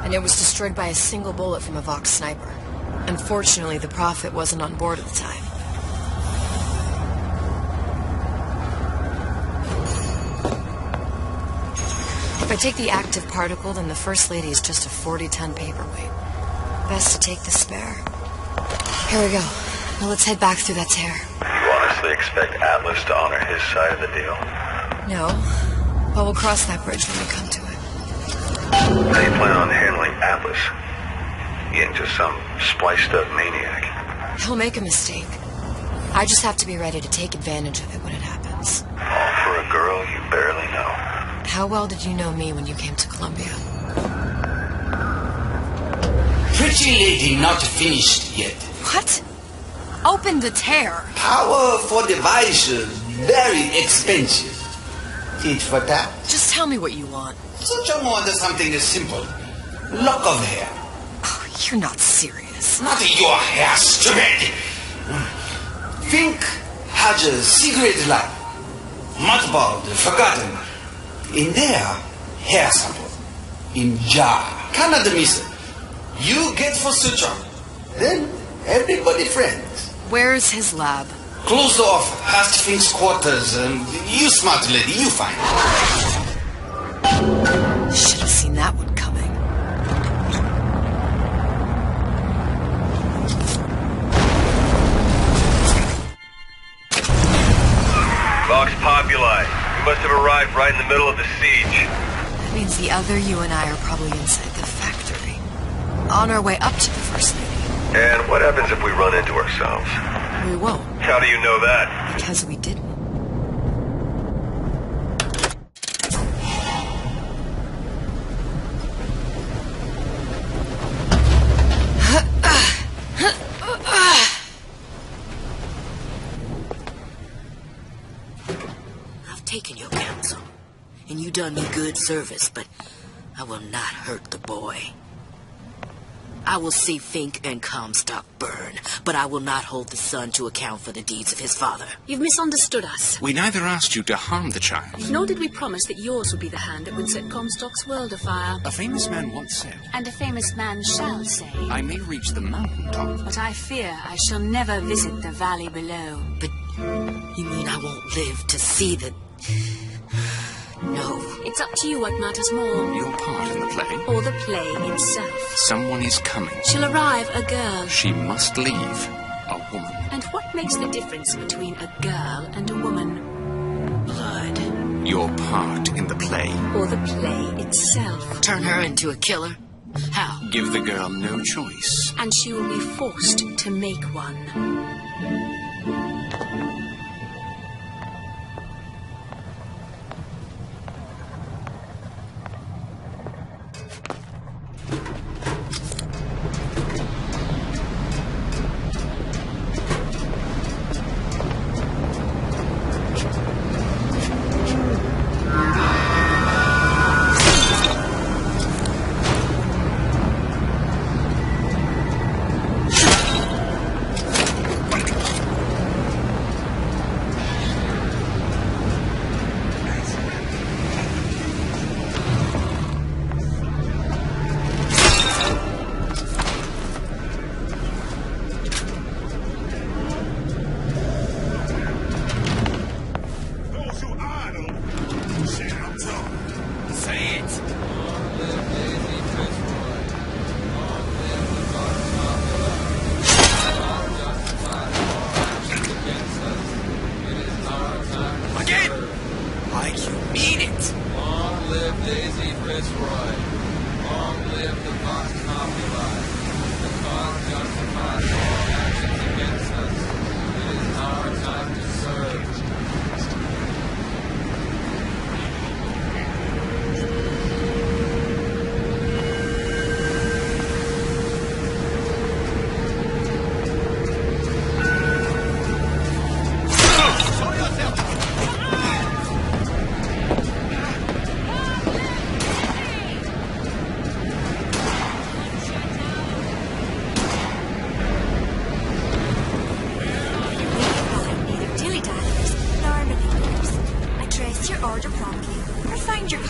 and it was destroyed by a single bullet from a Vox sniper. Unfortunately, the Prophet wasn't on board at the time. If I take the active particle, then the First Lady is just a 40-ton paperweight. Best to take the spare. Here we go. Now let's head back through that tear. You honestly expect Atlas to honor his side of the deal? No, but we'll cross that bridge when we come to it. How do you plan on handling Atlas? He ain't just some spliced-up maniac. He'll make a mistake. I just have to be ready to take advantage of it when it happens. All for a girl you barely know. How well did you know me when you came to Columbia? Pretty lady not finished yet. What? Open the tear. Power for device, very expensive. Tit for tat. Just tell me what you want. Such a want something simple. Lock of hair. Oh, you're not serious. Not your hair, stupid. Think has a cigarette light. Mothballed, forgotten. In there, hair sample. In jar. Cannot miss it. You get for Suchong. Then everybody friends. Where's his lab? Close off Hastings quarters. You smart lady, you find it. Should have seen that one coming. Vox Populi. We must have arrived right in the middle of the siege. That means the other you and I are probably inside the factory. On our way up to the First Lady. And what happens if we run into ourselves? We won't. How do you know that? Because we didn't. I've taken your counsel, and you done me good service, but I will not hurt the boy. I will see Fink and Comstock burn, but I will not hold the son to account for the deeds of his father. You've misunderstood us. We neither asked you to harm the child. Nor did we promise that yours would be the hand that would set Comstock's world afire. A famous man once said, And a famous man shall say, I may reach the mountaintop, but I fear I shall never visit the valley below. But you mean I won't live to see the... No. It's up to you what matters more. Your part in the play? Or the play itself. Someone is coming. She'll arrive, a girl. She must leave, a woman. And what makes the difference between a girl and a woman? Blood. Your part in the play. Or the play itself. Turn her into a killer? How? Give the girl no choice. And she will be forced to make one.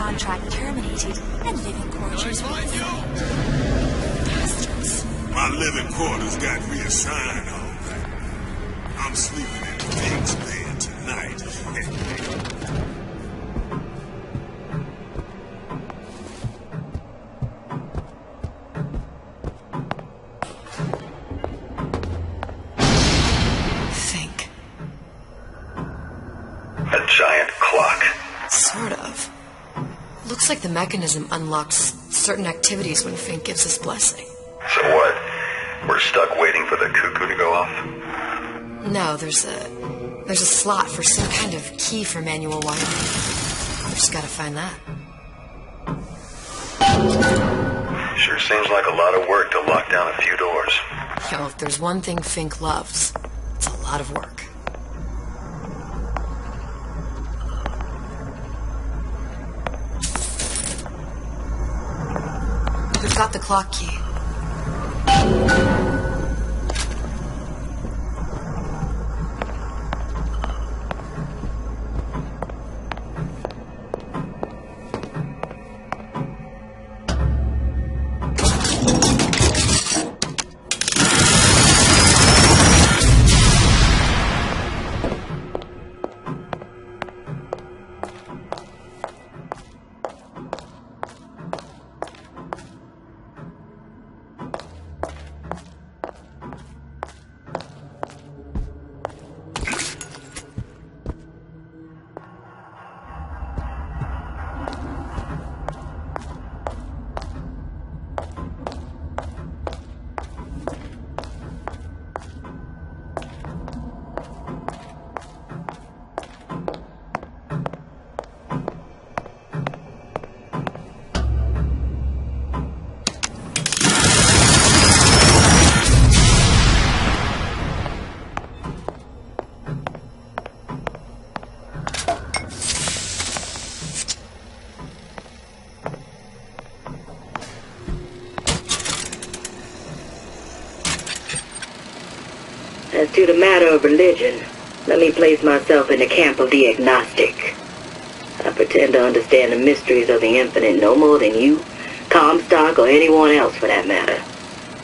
contract terminated and living quarters reassigned. Bastards. My living quarters got reassigned, all right. I'm sleeping in Fink's bed tonight. Think. A giant clock. Sort of. Looks like the mechanism unlocks certain activities when Fink gives his blessing. So what? We're stuck waiting for the cuckoo to go off? No, there's a slot for some kind of key for manual wiring. We just gotta find that. Sure seems like a lot of work to lock down a few doors. Yo, if there's one thing Fink loves, it's a lot of work. We've got the clock key. As to the matter of religion, let me place myself in the camp of the agnostic. I pretend to understand the mysteries of the infinite no more than you, Comstock, or anyone else for that matter.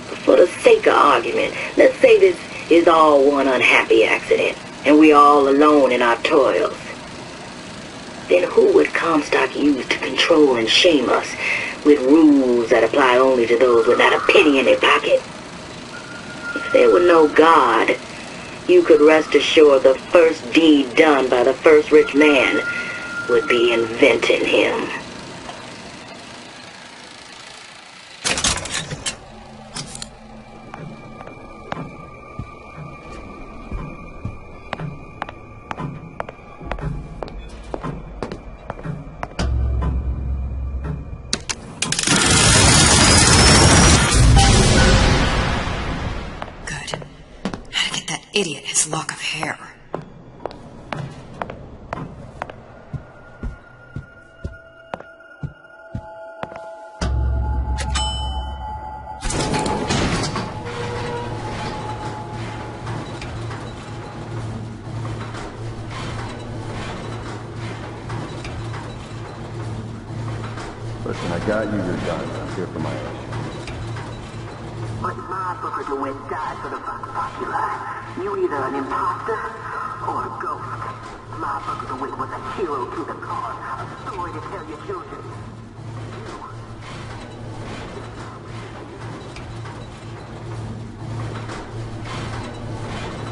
But for the sake of argument, let's say this is all one unhappy accident, and we're all alone in our toils. Then who would Comstock use to control and shame us with rules that apply only to those with not a penny in their pocket? If there were no God, you could rest assured the first deed done by the first rich man would be inventing him. Idiot, his lock of hair. Listen, I got you your gun. I'm here for my own. But my Booker DeWitt died for the Vox Populi. You either an imposter or a ghost. My Booker DeWitt was a hero to the cause, a story to tell your children.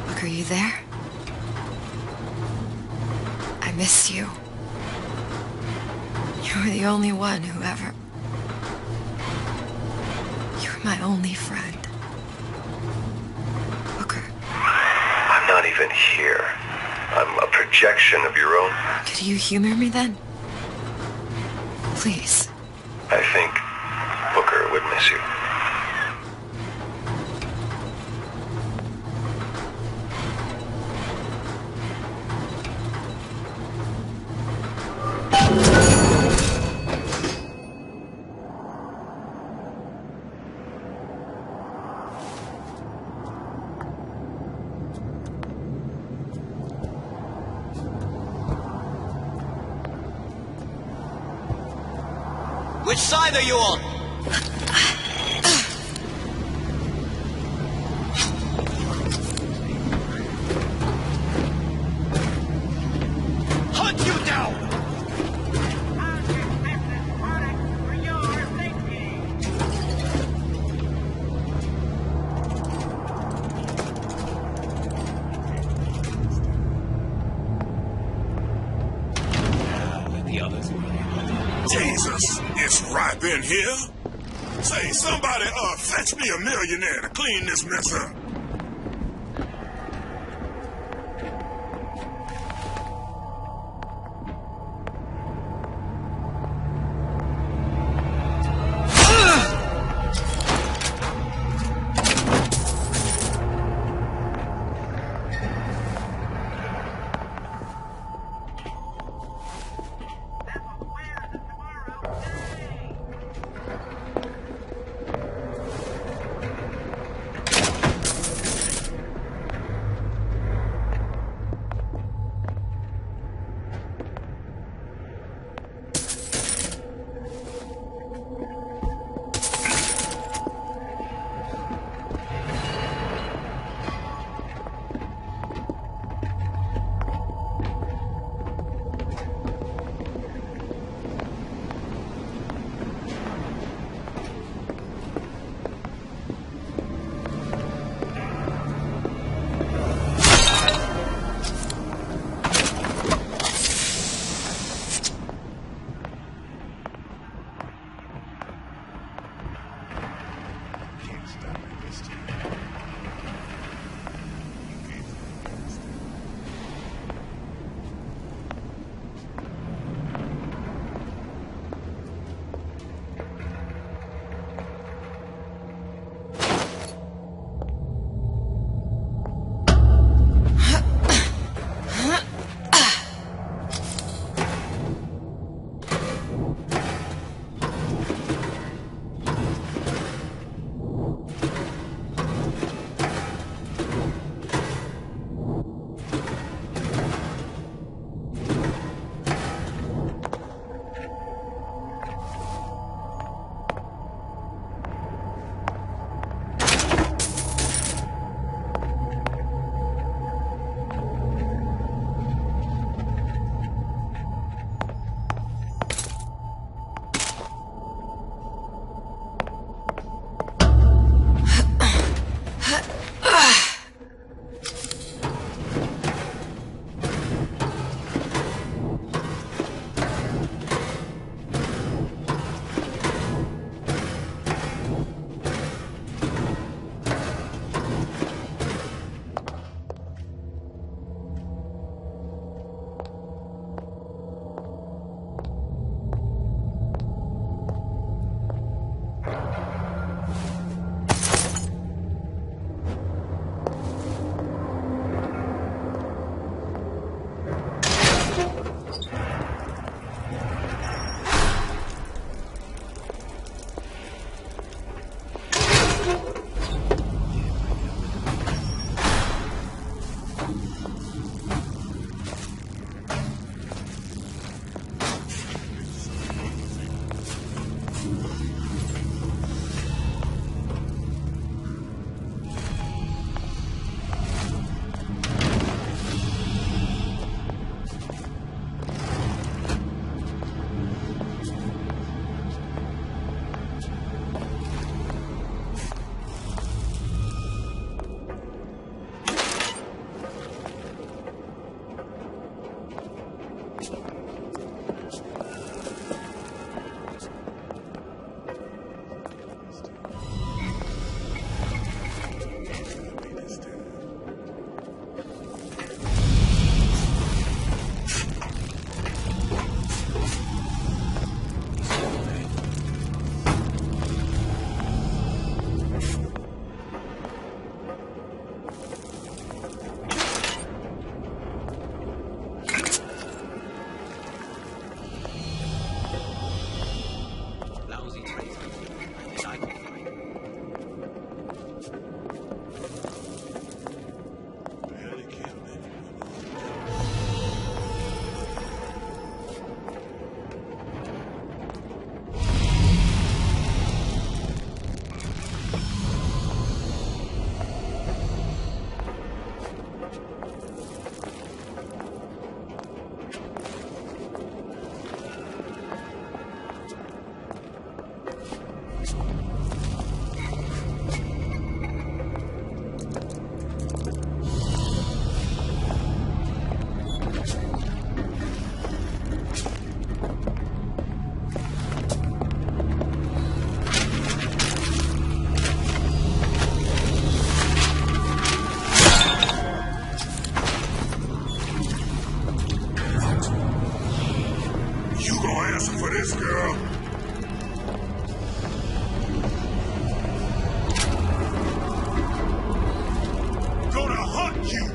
Look, are you there? I missed you. You were the only one who ever... You were my only friend. Booker. I'm not even here. I'm a projection of your own. Could you humor me then? Please. I think Booker would miss you. Which side are you on? Hunt you down! Jesus, it's Reup in here. Say, somebody, fetch me a millionaire to clean this mess up.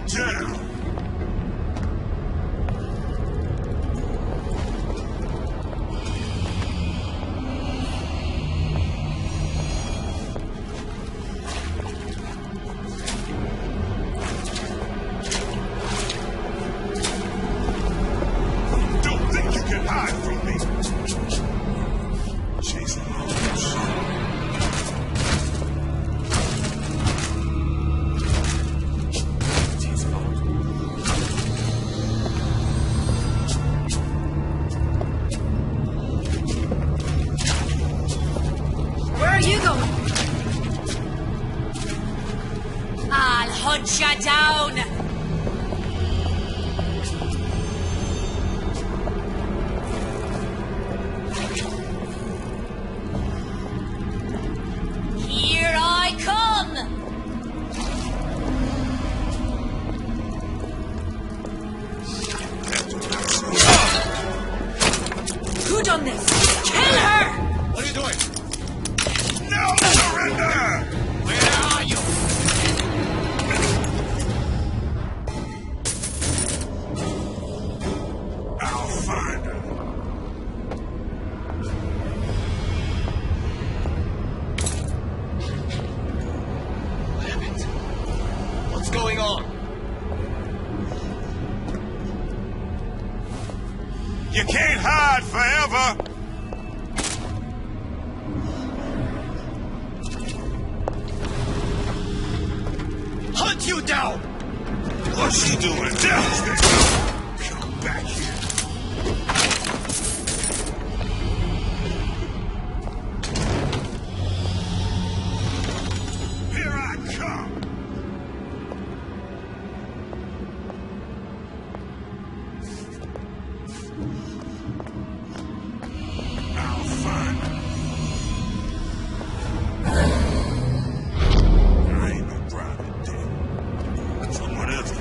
down. Don't think you can hide from me. Chasing hoes. Where are you going? I'll hunt you down. Here I come. Who done this? Kill her! What are you doing? No surrender! Where are you? I'll find her. Damn it. What's going on? You can't hide forever. Hunt you down! What's she doing? Downstairs. Come back here. Here I come. I'll find her. There ain't no private dick. Someone else.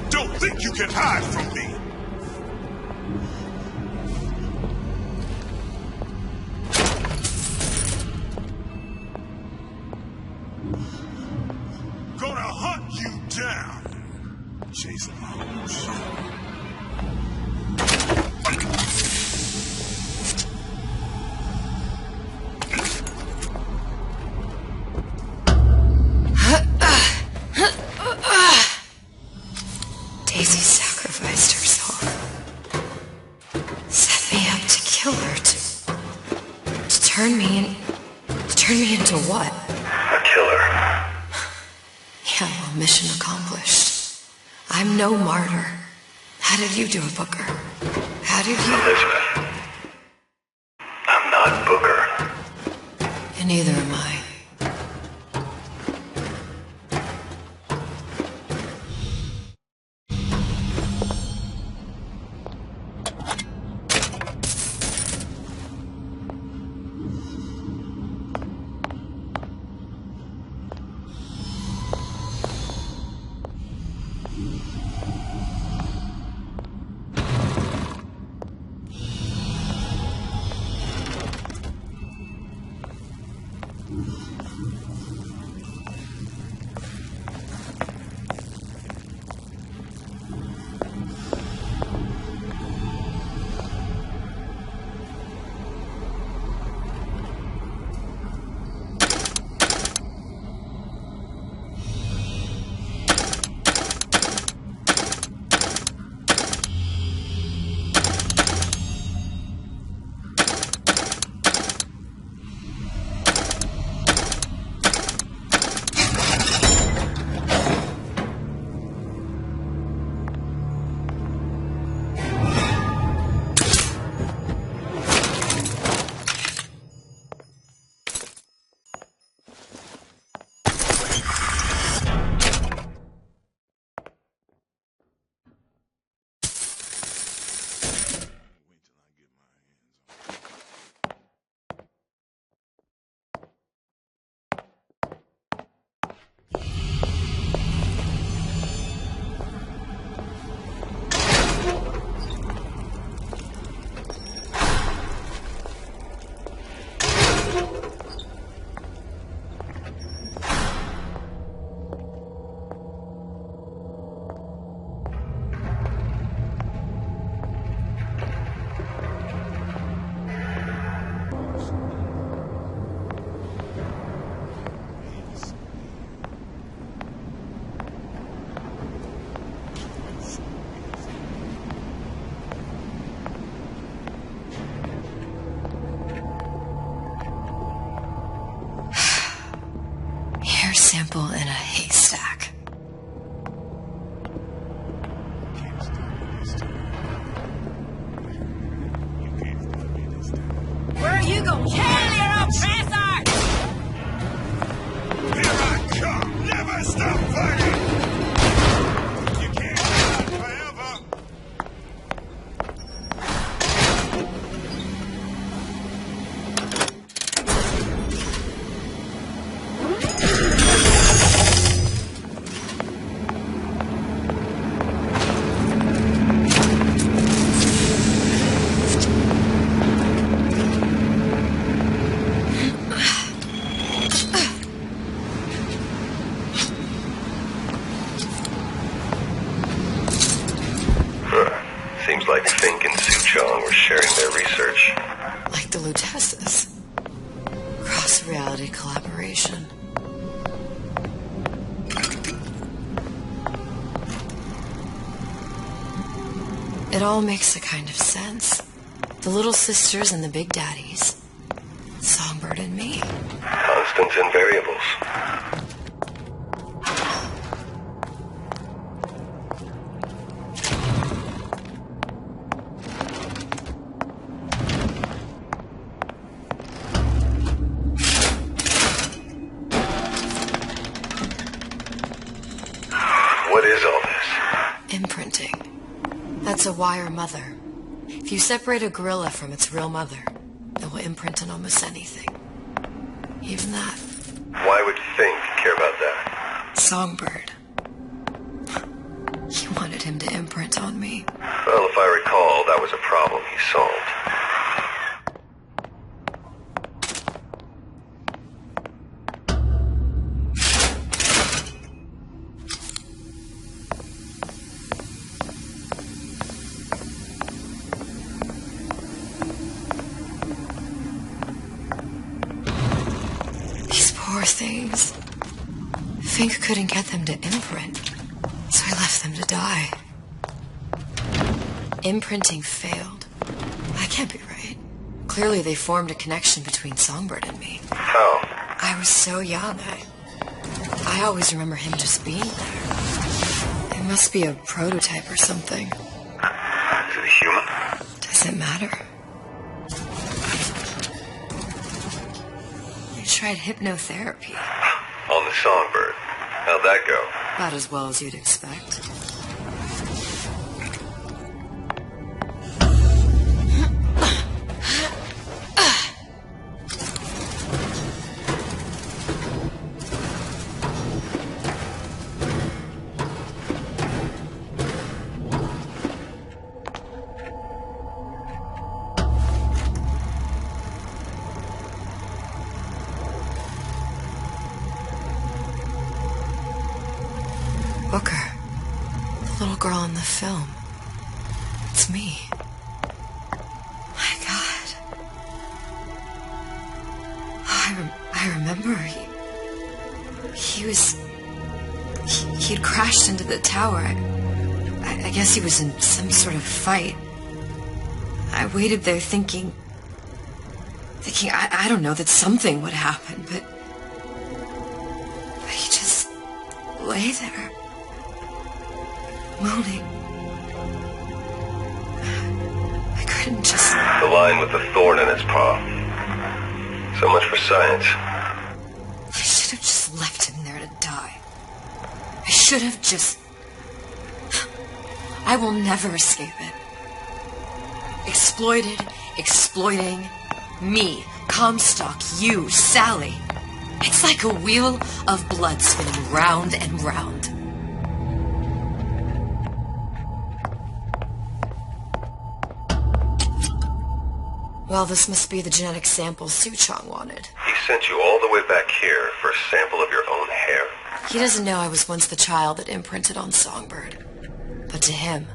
Don't think you can hide from me. Gonna hunt you down. Chasing hoes. Daisy sacrificed herself. Set me up to kill her, to turn me into what? A killer. Yeah, well, mission accomplished. I'm no martyr. How did you do it, Booker? How did you... Elizabeth. I'm not Booker. And neither am I. Where are you going? Kill your oppressor! Here I come! Never stop fighting! You can't hide forever! Seems like Fink and Suchong were sharing their research. Like the Lutesses. Cross-reality collaboration. It all makes a kind of sense. The little sisters and the big daddies. Songbird and me. Constants and variables. What is all this? Imprinting. That's a wire mother. If you separate a gorilla from its real mother, it will imprint on almost anything. Even that. Why would Fink care about that? Songbird. He wanted him to imprint on me. Well, if I recall, that was a problem he solved. Poor things. Fink couldn't get them to imprint, so I left them to die. Imprinting failed. That can't be right. Clearly they formed a connection between Songbird and me. How? I was so young. I always remember him just being there. It must be a prototype or something. Is it a human? Does it matter? Tried hypnotherapy. On the Songbird. How'd that go? About as well as you'd expect. Booker. The little girl in the film. It's me. My God. I remember he'd crashed into the tower. I guess he was in some sort of fight. I waited there thinking I don't know, that something would happen, but he just lay there. Moaning. I couldn't just... The line with the thorn in its paw. So much for science. I should have just left him there to die. I should have just... I will never escape it. Exploited, exploiting, me, Comstock, you, Sally. It's like a wheel of blood spinning round and round. Well, this must be the genetic sample Suchong wanted. He sent you all the way back here for a sample of your own hair? He doesn't know I was once the child that imprinted on Songbird. But to him,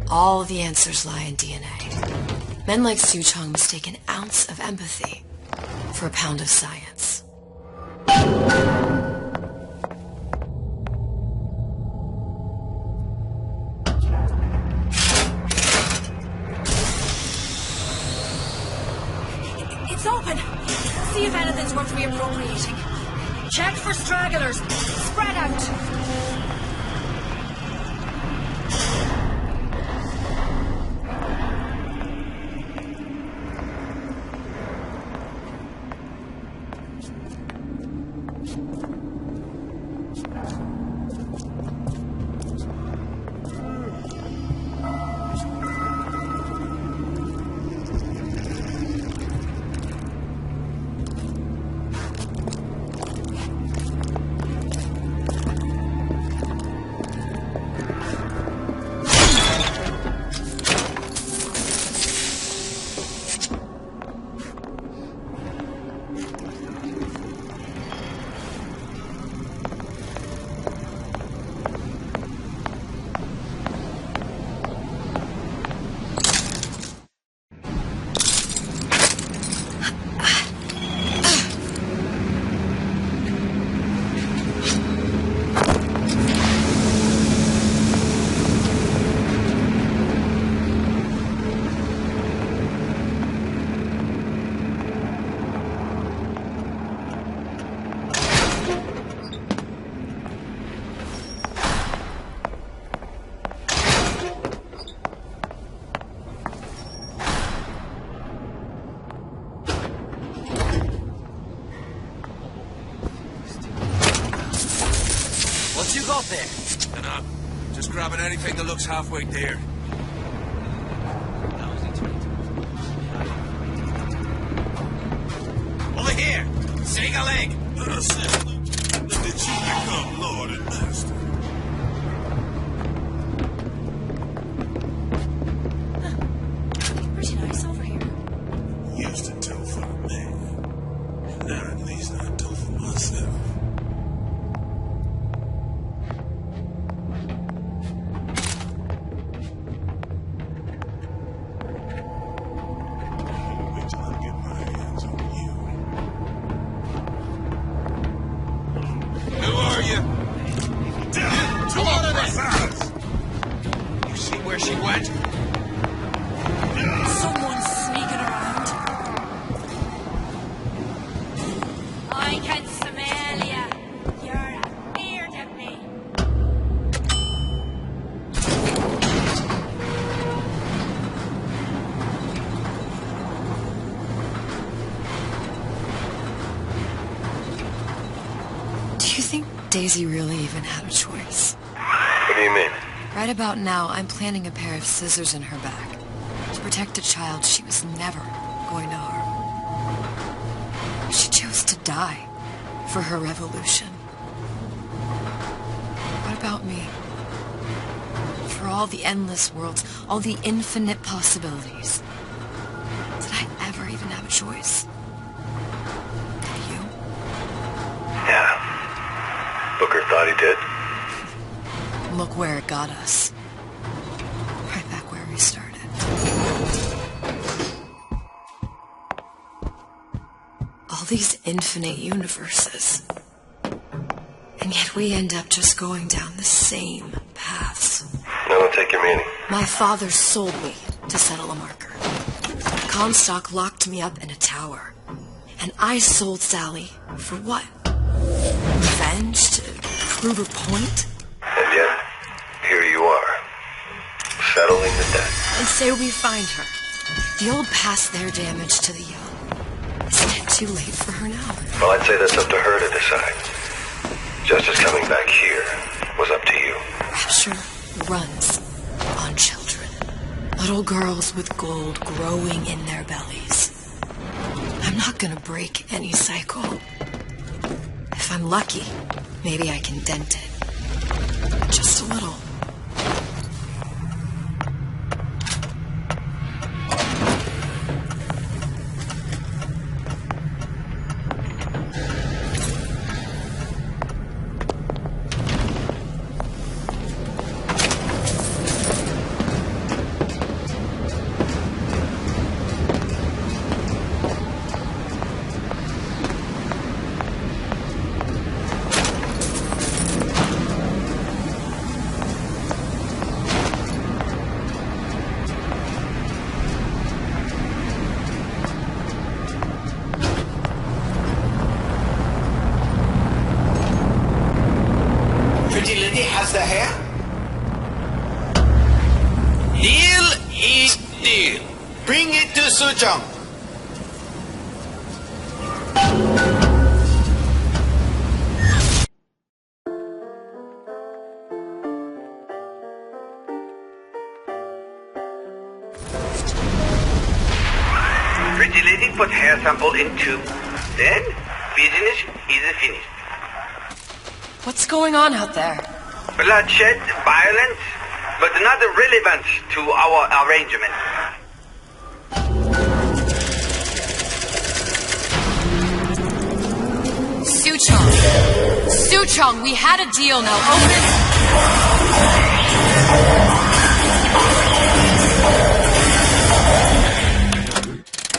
all the answers lie in DNA. Men like Suchong mistake an ounce of empathy for a pound of science. It's open. See if anything's worth reappropriating. Check for stragglers. Spread out. out there? Dunno. Just grabbing anything that looks halfway there. Over here! Sing a leg! Simply, look at you become Lord and Master. Pretty nice over here. Used to do for the man. Now at least I do for myself. Wait till I get my hands on you. Who are you? Come on, precise! You see where she went? Someone's sneaking around. I can smell ya. You're afeard of me. Do you think Daisy really even had a choice? What do you mean? Right about now, I'm planting a pair of scissors in her back to protect a child she was never going to harm. She chose to die for her revolution. What about me? For all the endless worlds, all the infinite possibilities. Did I ever even have a choice? Did you? Yeah. Booker thought he did. Look where it got us. Right back where we started. All these infinite universes. And yet we end up just going down the same paths. I don't take your meaning. My father sold me to settle a marker. Comstock locked me up in a tower. And I sold Sally for what? Revenge? To prove a point? And yet, here you are, settling the debt. And say we find her. The old past their damage to the young. Isn't it too late for her now? Well, I'd say that's up to her to decide. Justice coming back here was up to you. Rapture runs on children. Little girls with gold growing in their bellies. I'm not gonna break any cycle. If I'm lucky, maybe I can dent it. Just a little. Pretty lady has the hair? Deal is deal. Bring it to Suchong. Pretty lady put hair sample in tube. Then, business is finished. What's going on out there? Bloodshed, violence, but not relevant to our arrangement. Suchong! Suchong, we had a deal, now open...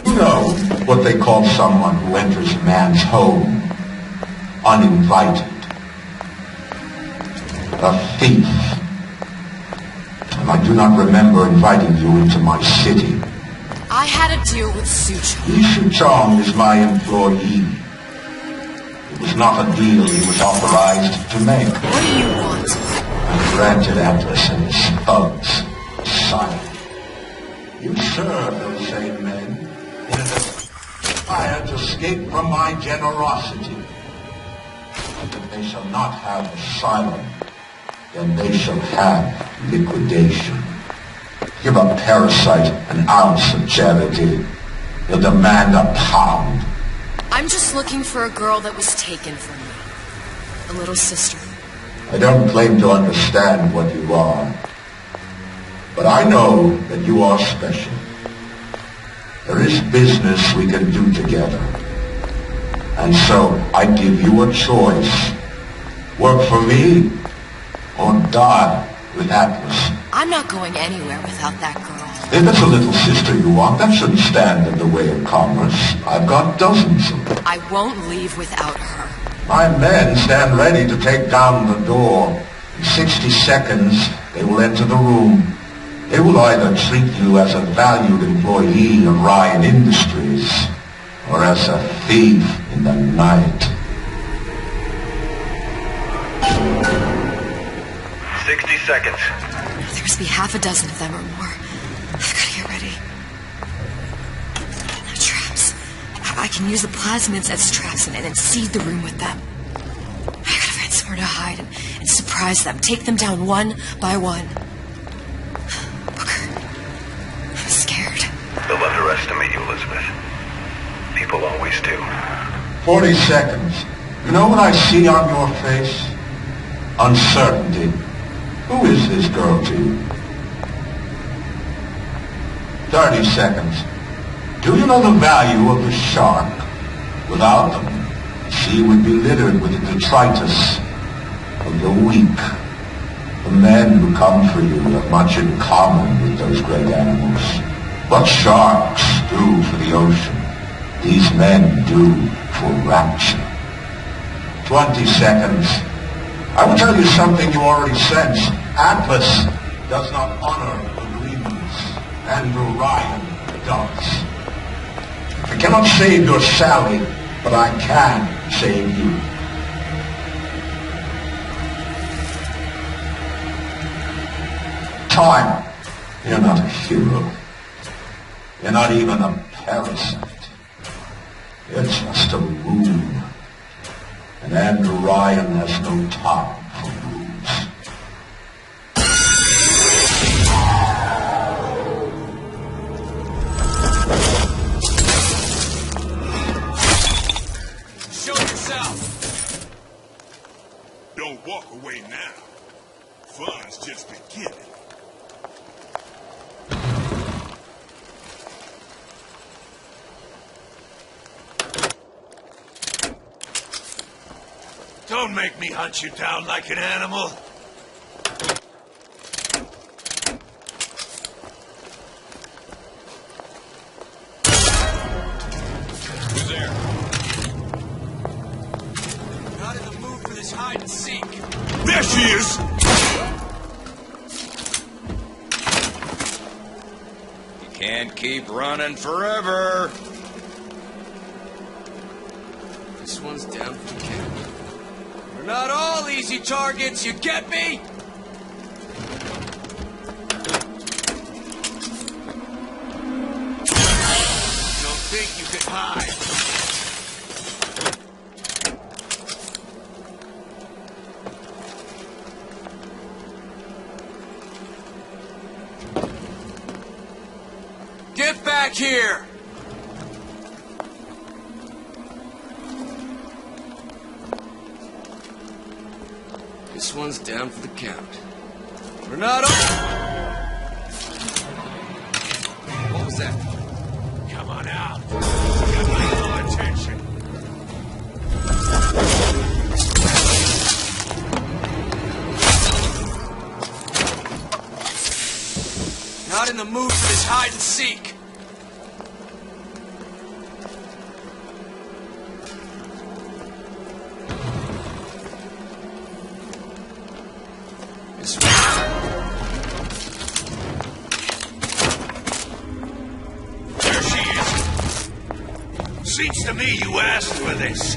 You know what they call someone who enters man's home uninvited? A thief. And I do not remember inviting you into my city. I had a deal with Suchong. Li Suchong is my employee. It was not a deal he was authorized to make. What do you want? I granted Atlas and his thugs asylum. You serve those same men in an desire to escape from my generosity. But they shall not have asylum then they shall have liquidation. Give a parasite an ounce of charity. He'll demand a pound. I'm just looking for a girl that was taken from me. A little sister. I don't claim to understand what you are, but I know that you are special. There is business we can do together. And so I give you a choice. Work for me or die with Atlas. I'm not going anywhere without that girl. If it's a little sister you want, that shouldn't stand in the way of commerce. I've got dozens of them. I won't leave without her. My men stand ready to take down the door. In 60 seconds, they will enter the room. They will either treat you as a valued employee of Ryan Industries or as a thief in the night. 60 seconds. There must be half a dozen of them or more. I've got to get ready. No traps. I can use the plasmids as traps and seed the room with them. I gotta find somewhere to hide and surprise them. Take them down one by one. Booker, I'm scared. They'll underestimate you, Elizabeth. People always do. 40 seconds. You know what I see on your face? Uncertainty. Who is this girl to you? 30 seconds. Do you know the value of the shark? Without them, the sea would be littered with the detritus of the weak. The men who come for you have much in common with those great animals. What sharks do for the ocean, these men do for rapture. 20 seconds. I will tell you something you already sense. Atlas does not honor agreements, and Ryan does. I cannot save your Sally, but I can save you. Time. You're not a hero. You're not even a parasite. You're just a moon. And Andrew Ryan has no time for moons. Show yourself! Don't walk away now. Fun's just beginning. Don't make me hunt you down like an animal. Who's there? Not in the mood for this hide and seek. There she is! You can't keep running forever. This one's down for the count. We're not all easy targets, you get me? Don't think you can hide. Get back here! This one's down for the count. We're not What was that? Come on out. Got my full attention. Not in the mood for this hide and seek. This way. There she is. Seems to me you asked for this.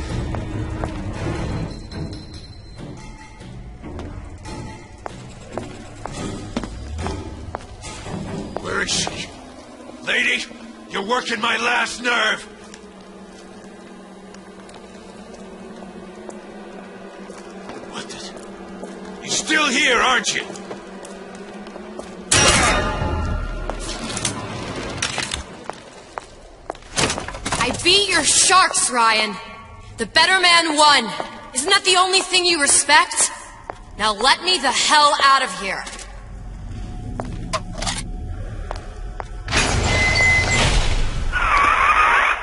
Where is she? Lady, you're working my last nerve. What the... You still still here, aren't you? I beat your sharks, Ryan. The better man won. Isn't that the only thing you respect? Now let me the hell out of here.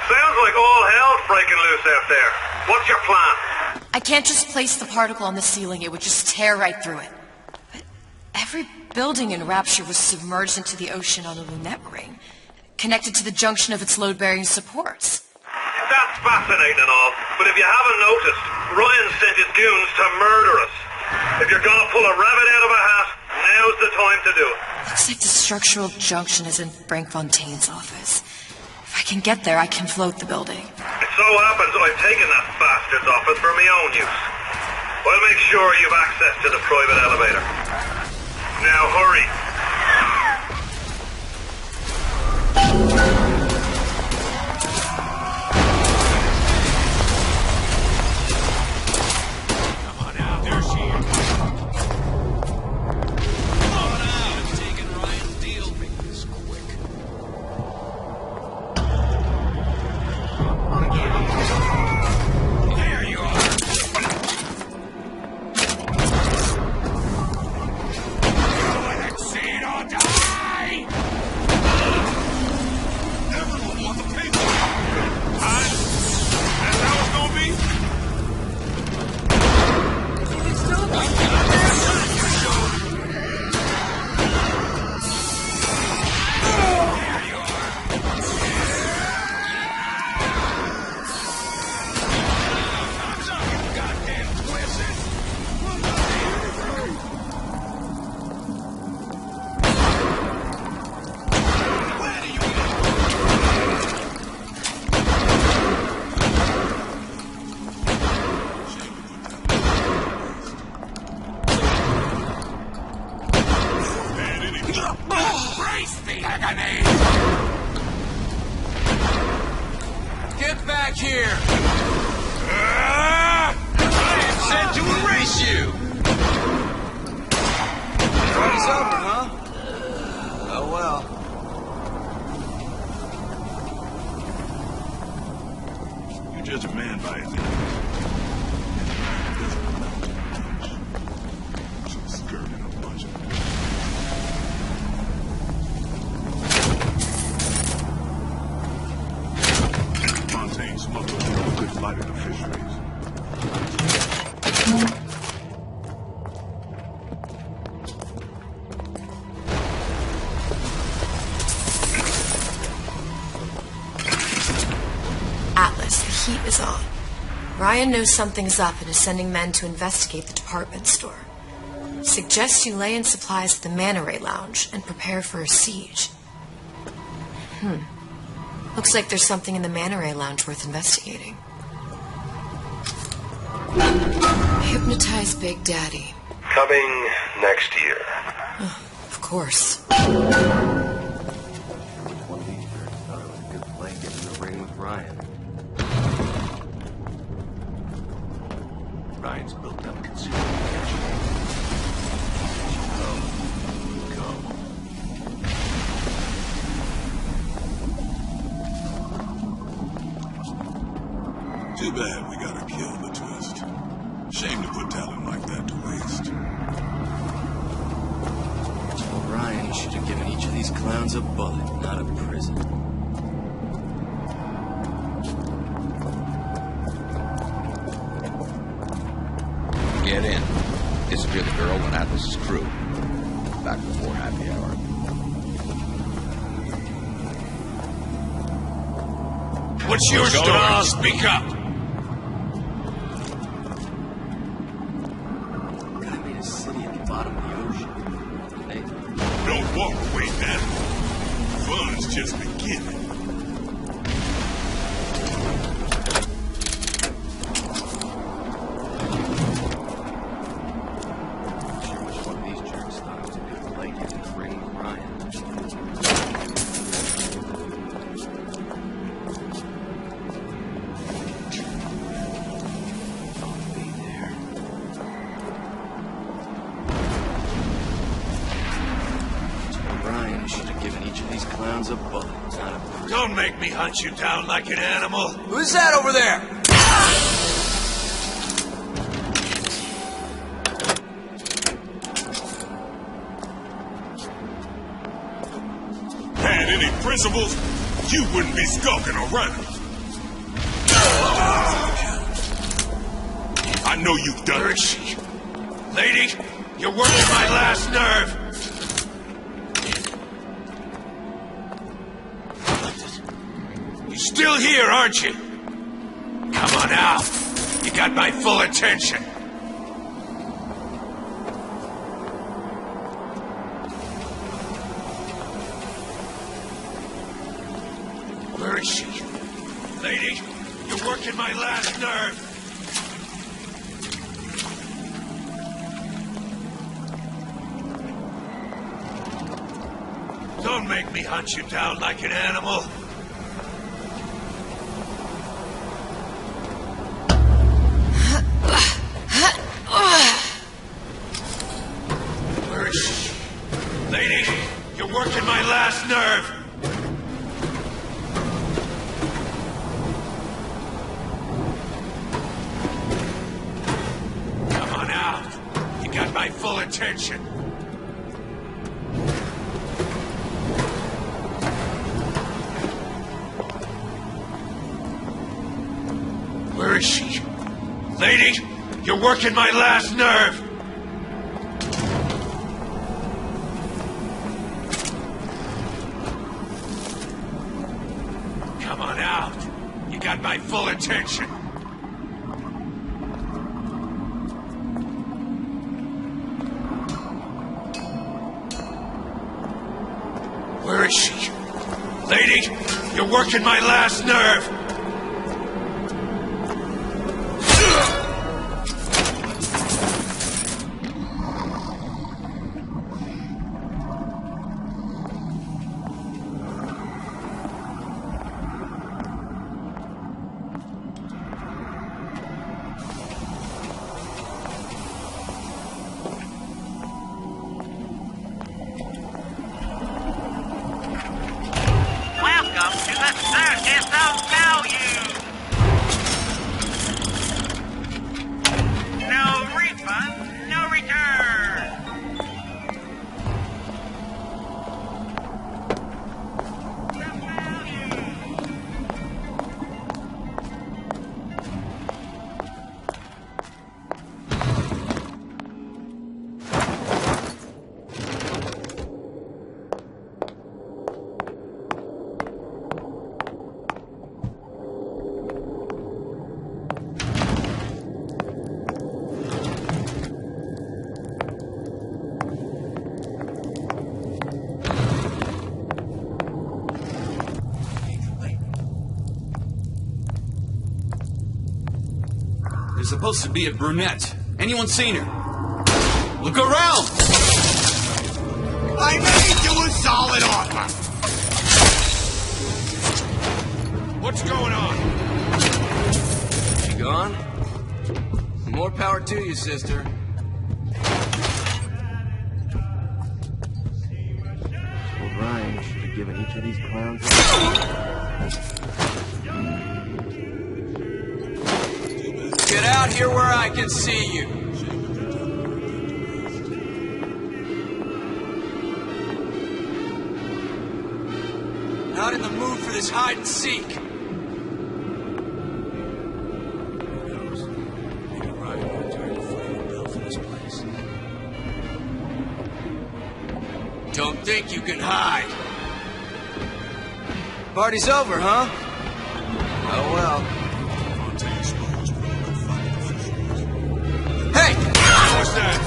Sounds like all hell's breaking loose out there. What's your plan? I can't just place the particle on the ceiling. It would just tear right through it. But every building in Rapture was submerged into the ocean on a lunette ring, connected to the junction of its load-bearing supports. That's fascinating and all, but if you haven't noticed, Ryan sent his goons to murder us. If you're gonna pull a rabbit out of a hat, now's the time to do it. Looks like the structural junction is in Frank Fontaine's office. If I can get there, I can float the building. It so happens I've taken that bastard's office for my own use. I'll make sure you've access to the private elevator. Now hurry. Get back here! I said to erase you! Party's over, huh? Oh well. You judge a man by his enemies. Some skirt and a bunch of Fontaine smugglers are a good fight in the fisheries. Atlas, the heat is on. Ryan knows something's up and is sending men to investigate the department store. Suggests you lay in supplies at the Manta Ray Lounge and prepare for a siege. Looks like there's something in the Manta Ray Lounge worth investigating. Hypnotize Big Daddy. Coming next year. Of course. Which one of these jerks thought it was a good play getting in the ring with Ryan? Ryan's built up considerable cash. Go. Too bad we gotta kill the twist. Shame to put talent like that to waste. Well, Ryan should have given each of these clowns a bullet, not a prison. Get in. Disappear the girl and Atlas's crew. Back before happy hour. What's your story? Speak up! Guy made a city at the bottom of the ocean. Hey, Don't walk away now. Fun's just beginning. sure which one of these jerks thought it was a good play getting in the ring with Ryan. I'll be there. should have given each of these clowns a bullet, not a prick. Don't make me hunt you down like an animal. Who's that over there? Had any principles, you wouldn't be skulking around. I know you've done it. Where is she? Lady, you're working my last nerve. You're still here, aren't you? Come on out. You got my full attention. Where is she? Lady, you're working my last nerve. Don't make me hunt you down like an animal. Where is she? Lady, you're working my last nerve. Come on out. You got my full attention. Where is she? Lady, you're working my last nerve. Come on out. You got my full attention. Where is she? Lady, you're working my last nerve. Welcome to the Circus of Value. No refund, no return. There's supposed to be a brunette. Anyone seen her? Look around! I made you a solid offer. What's going on? She gone? More power to you, sister. Ryan should have given each of these clowns Get out here where I can see you. Not in the mood for this hide and seek. Don't think you can hide. Party's over, huh? Oh well. Hey! What's that?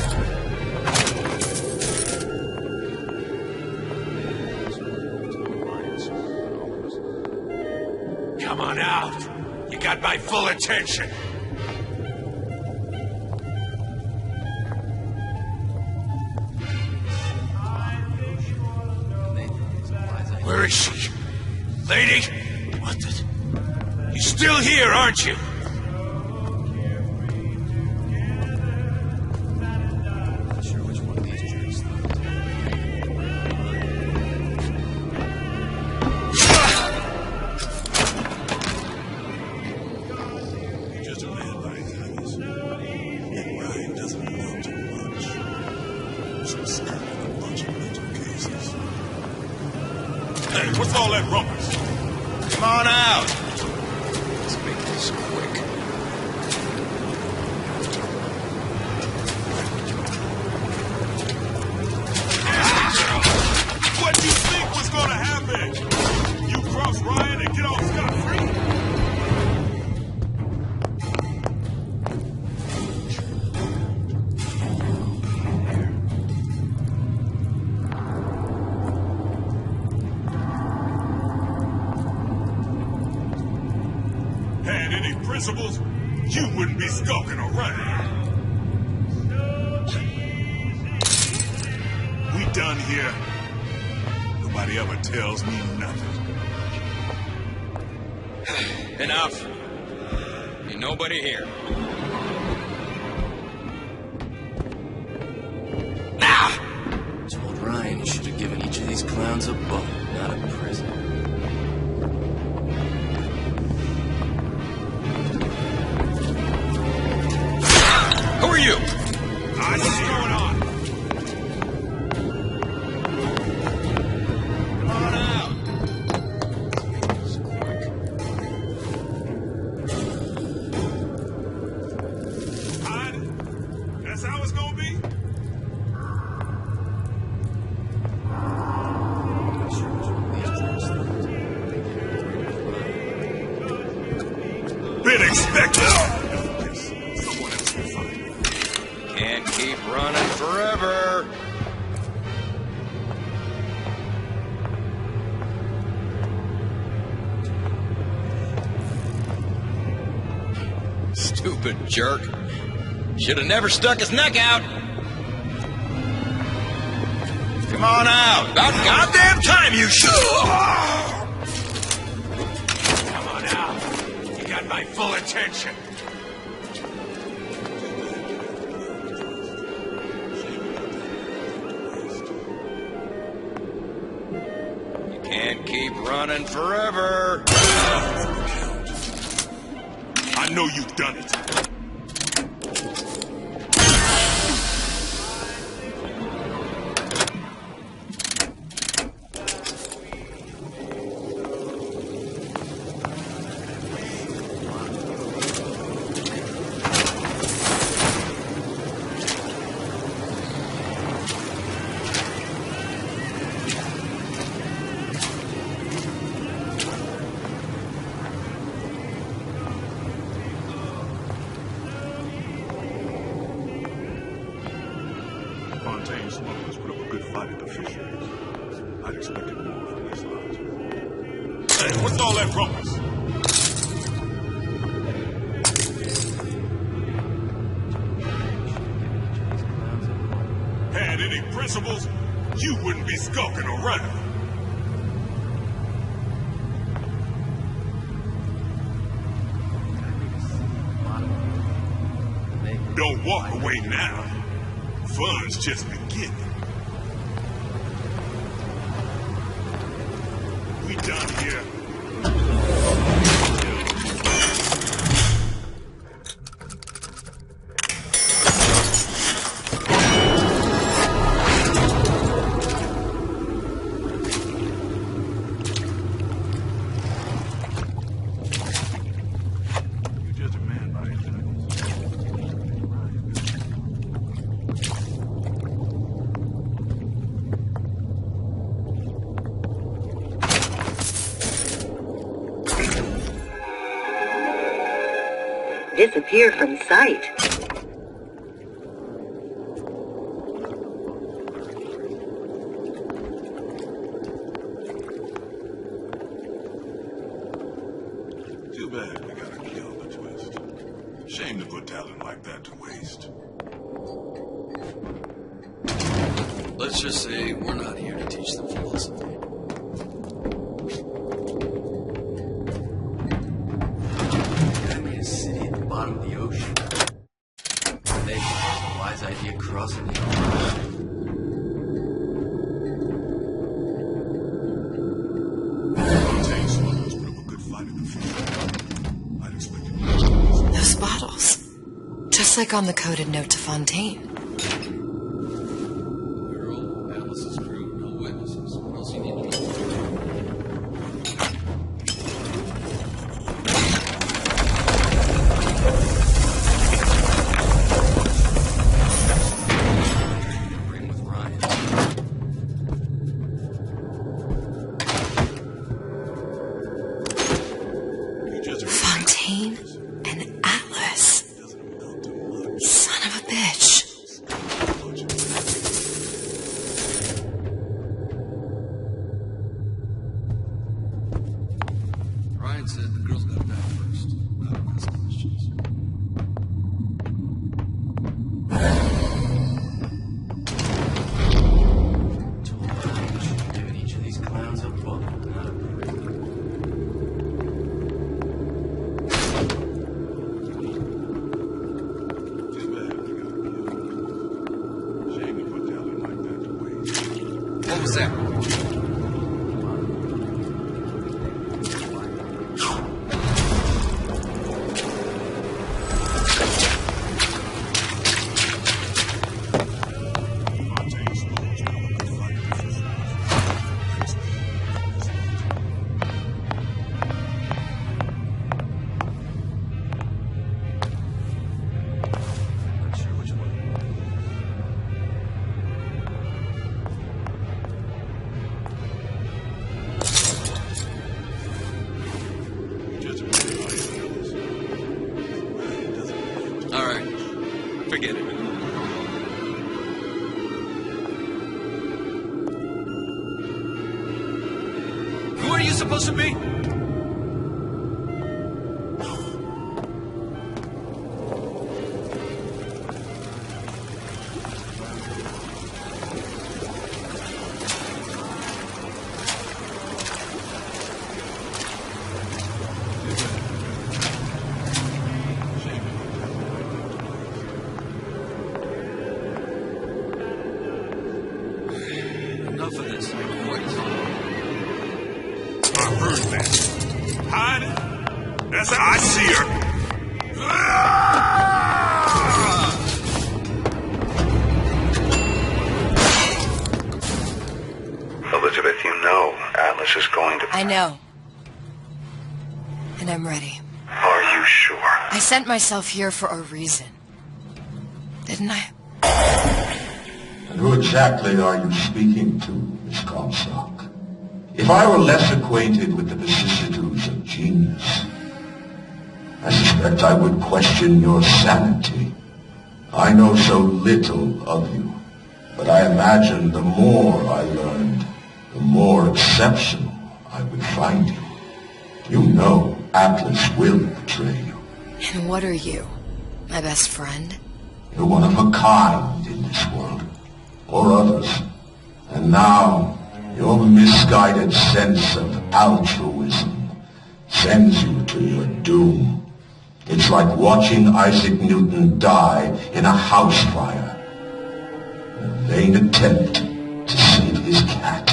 Come on out. You got my full attention. Where is she? Lady? What the... You're still here, aren't you? Hey, what's all that rumpus? Come on out. Let's make this quick. What do you think was gonna happen? You cross Ryan and get off scot-free? Had any principles, you wouldn't be skulking around. We done here. Nobody ever tells me nothing. Enough. Ain't nobody here. Told Ryan he should have given each of these clowns a bone, not a prison. Who are you? What's going on? Come on out. Hide it? That's how it's gonna be? Been expected. Someone else can find it. Can't keep running forever. Stupid jerk. Should have never stuck his neck out. Come on out. About goddamn time you should. Come on out. You got my full attention. You can't keep running forever. I know you've done it. Smugglers put up a good fight at the fisheries. I'd expected more from these lots. Hey, what's all that rumpus? Had any principles, you wouldn't be skulking around. Don't walk away now. Fun's just beginning. We done here. Disappear from sight. Too bad we gotta kill the twist. Shame to put talent like that to waste. Let's just say we're not here to teach them philosophy. I made a city at the bottom of the ocean. Maybe it's a wise idea crossing the ocean. Those bottles. Just like on the coded note to Fontaine. Alice's crew, no witnesses. What else you need to know? Ryan said the girls got back first. Without asking questions. Giving each of these clowns a book, not a break. What was that? All right. Forget it. Who are you supposed to be? Enough of this. What is it? I heard that. Hide. That's it. I see her. Elizabeth, you know Atlas is going to... I know. And I'm ready. Are you sure? I sent myself here for a reason. Didn't I? And who exactly are you speaking to, Miss Comstock? If I were less acquainted with the vicissitudes of genius, I suspect I would question your sanity. I know so little of you, but I imagine the more I learned, the more exceptional I would find you. You know Atlas will betray you. And what are you? My best friend? You're one of a kind in this world, or others. And now, your misguided sense of altruism sends you to your doom. It's like watching Isaac Newton die in a house fire. A vain attempt to save his cat.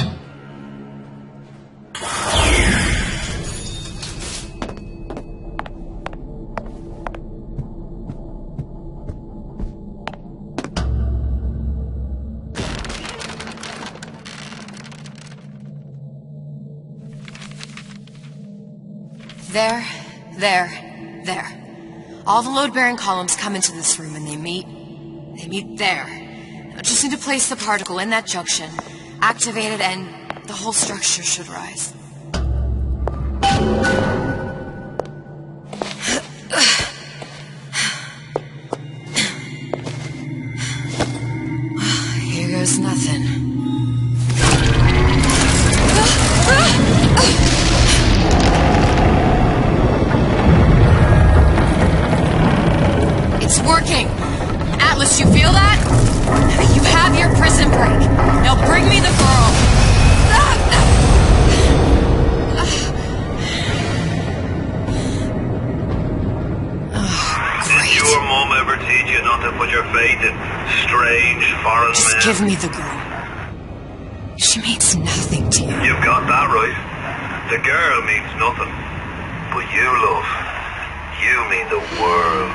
There. All the load-bearing columns come into this room and they meet there. I just need to place the particle in that junction, activate it, and the whole structure should rise. Here goes nothing. It's working! Atlas, you feel that? You have your prison break. Now bring me the girl. Did your mom ever teach you not to put your faith in strange foreign men? Just give me the girl. She means nothing to you. You've got that right. The girl means nothing. But you, love, you mean the world.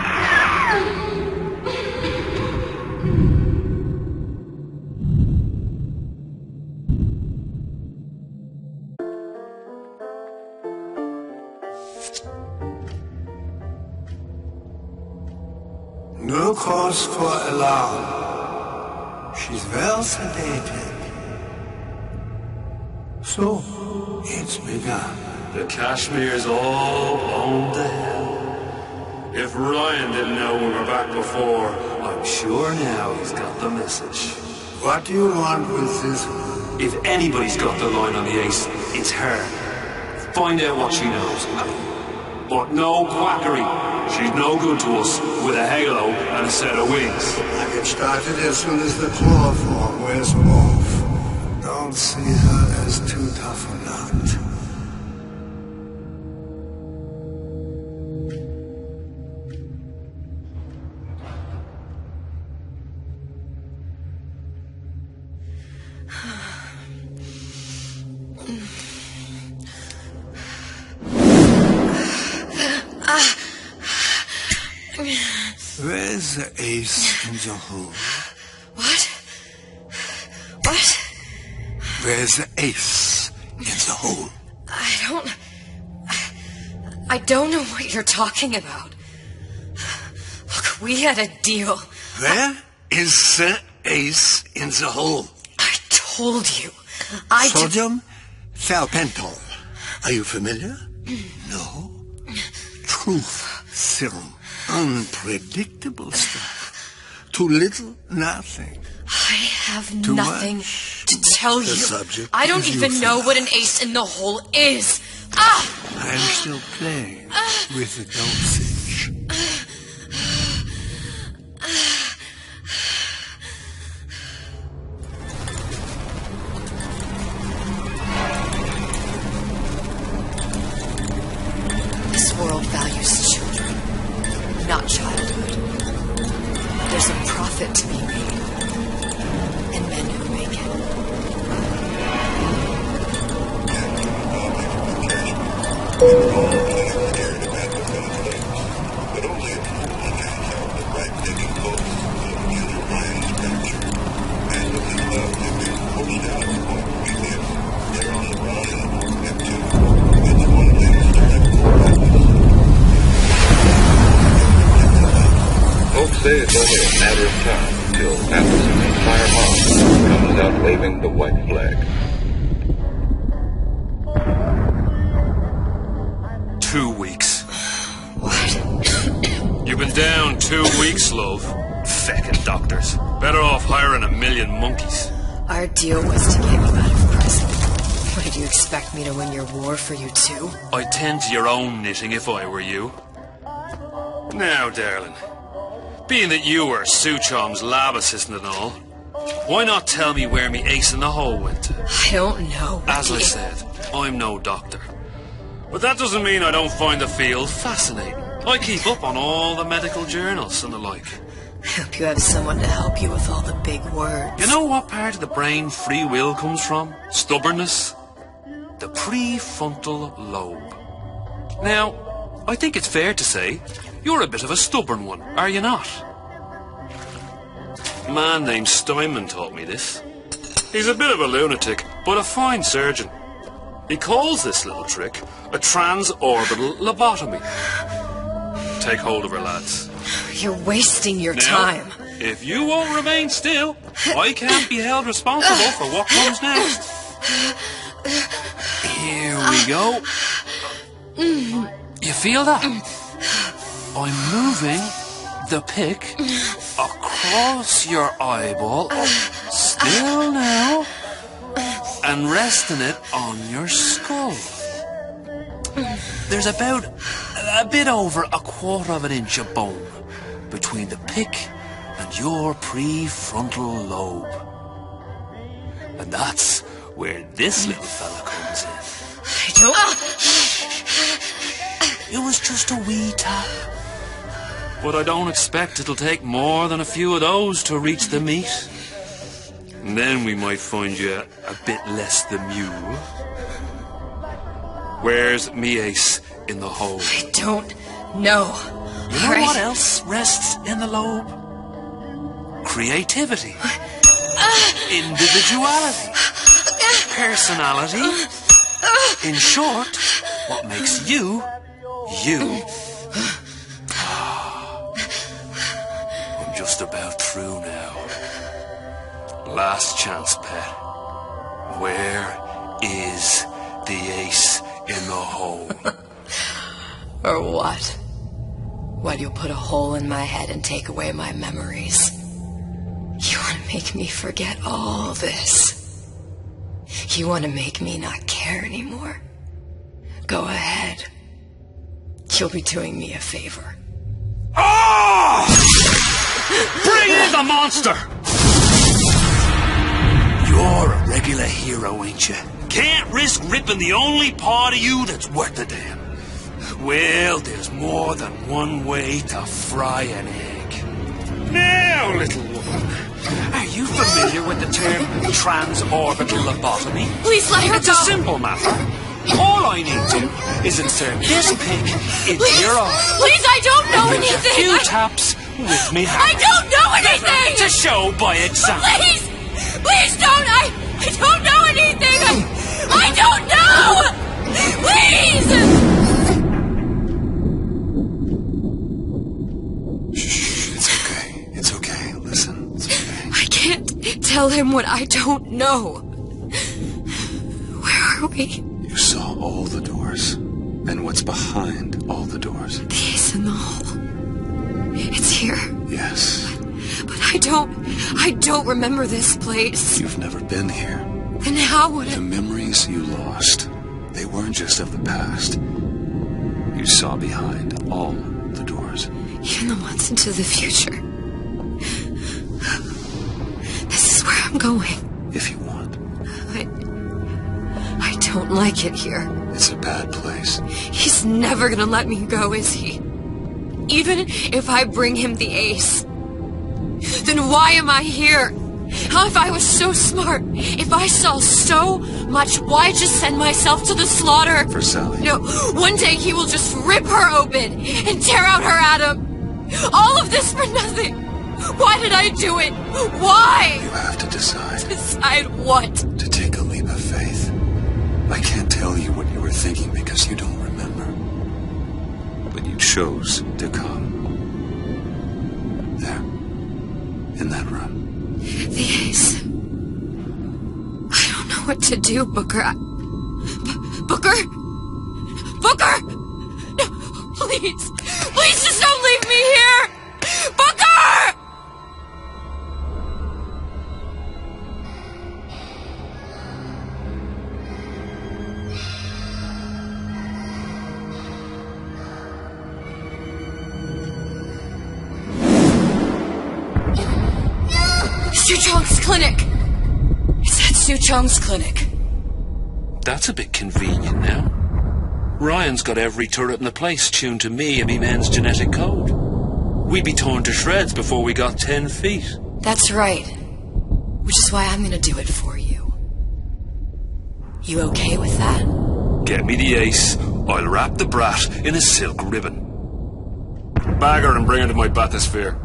No cause for alarm. She's well sedated. So, it's begun. The Kashmir's all blown to hell. If Ryan didn't know we were back before, I'm sure now he's got the message. What do you want with this one? If anybody's got the line on the ace, it's her. Find out what she knows. But no quackery. She's no good to us with a halo and a set of wings. I get started as soon as the claw form wears off. Don't see her as too tough a nut. Where's the ace in the hole? What? What? Where's the ace in the hole? I don't know what you're talking about. Look, we had a deal. Where is the ace in the hole? I told you. Sodium thiopental. Are you familiar? No. Truth serum. Unpredictable stuff. Too little, nothing. I have Too nothing much. to tell The you. subject I don't is even know what an ace in the hole is. I'm still playing with the dosage. This world values children, not childhood. There's a profit to be made, and men who make it. Folks say it's only a matter of time until Atlas's entire mob comes out waving the white flag. 2 weeks. What? You've been down 2 weeks, love. Feckin' doctors. Better off hiring 1,000,000 monkeys. Our deal was to get you out of prison. What, did you expect me to win your war for you too? I'd tend to your own knitting if I were you. Now, darling, being that you were Suchong's lab assistant and all, why not tell me where me ace in the hole went to? I don't know. As I said, I'm no doctor. But that doesn't mean I don't find the field fascinating. I keep up on all the medical journals and the like. I hope you have someone to help you with all the big words. You know what part of the brain free will comes from? Stubbornness? The prefrontal lobe. Now, I think it's fair to say you're a bit of a stubborn one, are you not? A man named Steinman taught me this. He's a bit of a lunatic, but a fine surgeon. He calls this little trick a transorbital lobotomy. Take hold of her, lads. You're wasting your Now, time. If you won't remain still, I can't be held responsible for what comes next. Here we go. You feel that? I'm moving the pick across your eyeball, still now, and resting it on your skull. There's about a bit over 1/4 of an inch of bone between the pick and your prefrontal lobe. And that's where this little fella comes in. I don't... It was just a wee tap. But I don't expect it'll take more than a few of those to reach the meat. And then we might find you a bit less the mule. Where's me ace in the hole? I don't know. You know what else rests in the lobe? Creativity. Individuality. Personality. In short, what makes you, you. I'm just about through now. Last chance, pet. Where is the ace in the hole? Or what? Why do you put a hole in my head and take away my memories? You want to make me forget all this. You want to make me not care anymore. Go ahead. You'll be doing me a favor. Oh! Bring in the monster! You're a regular hero, ain't you? Can't risk ripping the only part of you that's worth a damn. Well, there's more than one way to fry an egg. Now, little woman, are you familiar with the term transorbital lobotomy? Please let her It's go. a simple matter. All I need to is insert this pick into your arm. Please, I don't know Use anything. a few taps with me hand. I don't know anything. To show by example. Please don't. I don't know anything. I don't know. Please. It's okay. Listen, it's okay. I can't tell him what I don't know. Where are we? You saw all the doors. And what's behind all the doors? The ace in the hole. It's here. Yes. But I don't remember this place. You've never been here. Then how would The memories you lost, they weren't just of the past. You saw behind all the doors. Even the ones into the future. This is where I'm going. If you want. I don't like it here. It's a bad place. He's never gonna let me go, is he? Even if I bring him the ace. Then why am I here? How if I was so smart? If I saw so much, why just send myself to the slaughter? For Sally. No, one day he will just rip her open and tear out her atom. All of this for nothing. Why did I do it? Why? You have to decide. Decide what? To take a leap of faith. I can't tell you what you were thinking because you don't remember. But you chose to come. There. In that room. The ace. I don't know what to do, Booker. Booker? Booker! No, please. Please just don't leave me here! Booker! Suchong's clinic! It's at Suchong's clinic. That's a bit convenient now. Ryan's got every turret in the place tuned to me and me men's genetic code. We'd be torn to shreds before we got 10 feet. That's right. Which is why I'm gonna do it for you. You okay with that? Get me the ace. I'll wrap the brat in a silk ribbon. Bag her and bring her to my bathysphere.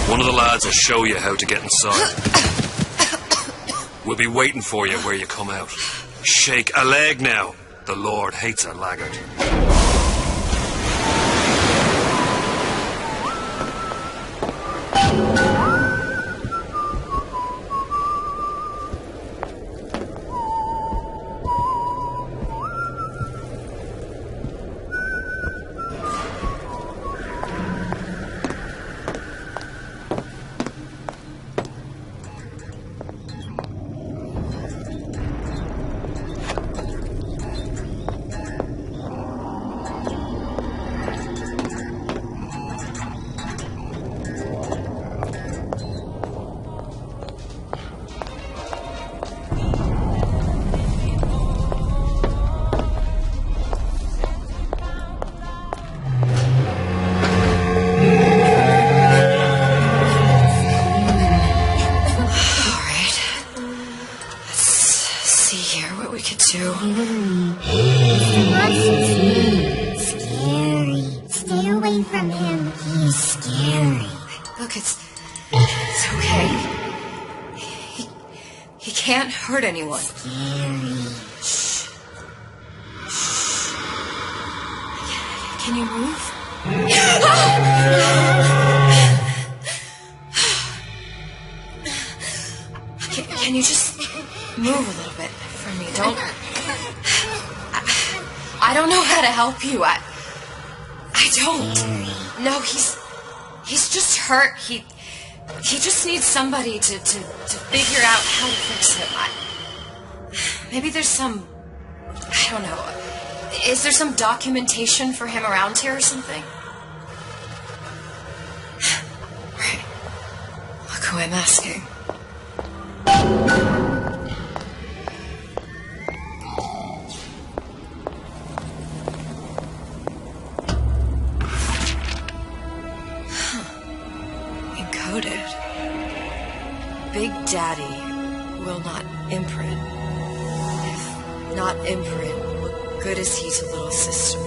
One of the lads will show you how to get inside. We'll be waiting for you where you come out. Shake a leg now. The Lord hates a laggard. Scary. Stay away from him. He's scary. Look, it's okay. He can't hurt anyone. Scary. Can you move? Can you just move a little bit for me? I don't know how to help you. I don't. No, he's just hurt. He just needs somebody to figure out how to fix him. Maybe there's some, I don't know. Is there some documentation for him around here or something? Right. Look who I'm asking. Encoded. Big Daddy will not imprint. If not imprint, what good is he to little sister?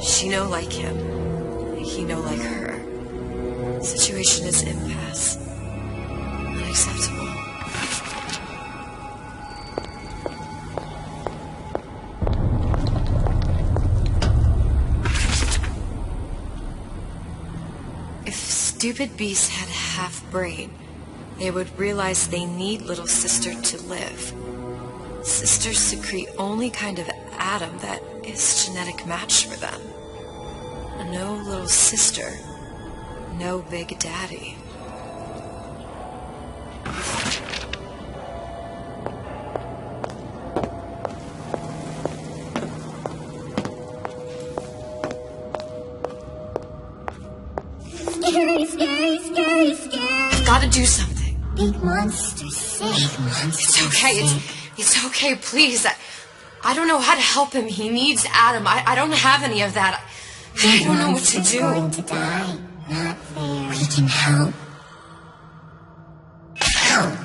She no like him. He no like her. Situation is impasse. Unacceptable. If stupid beasts had half brain, they would realize they need little sister to live. Sisters secrete only kind of atom that is genetic match for them. No little sister, no Big Daddy. Scary, scary, scary, scary. Gotta do something. Big monsters sick. Big monsters It's okay. It's okay, please. I don't know how to help him. He needs Adam. I don't have any of that. I don't know what to do. Going to die. Not fair. We can help. Help.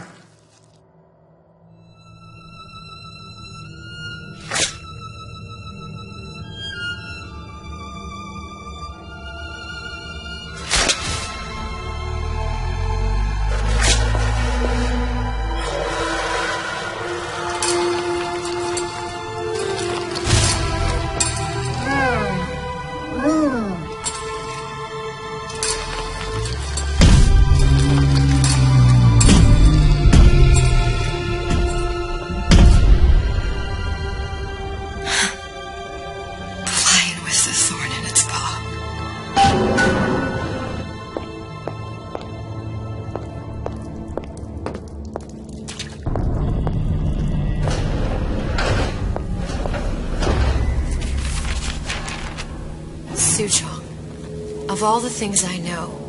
Of all the things I know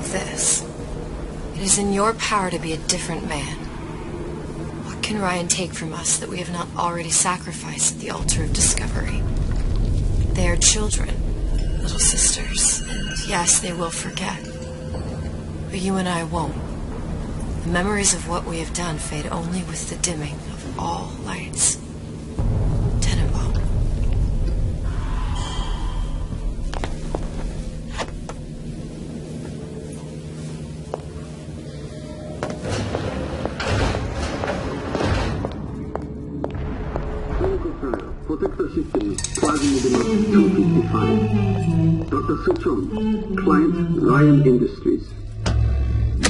this. It is in your power to be a different man. What can Ryan take from us that we have not already sacrificed at the altar of discovery? They are children, little sisters, and yes, they will forget. But you and I won't. The memories of what we have done fade only with the dimming of all lights. Tenenbaum. Protector system, Plasma Device 255. Dr. Suchong, client Ryan Industries.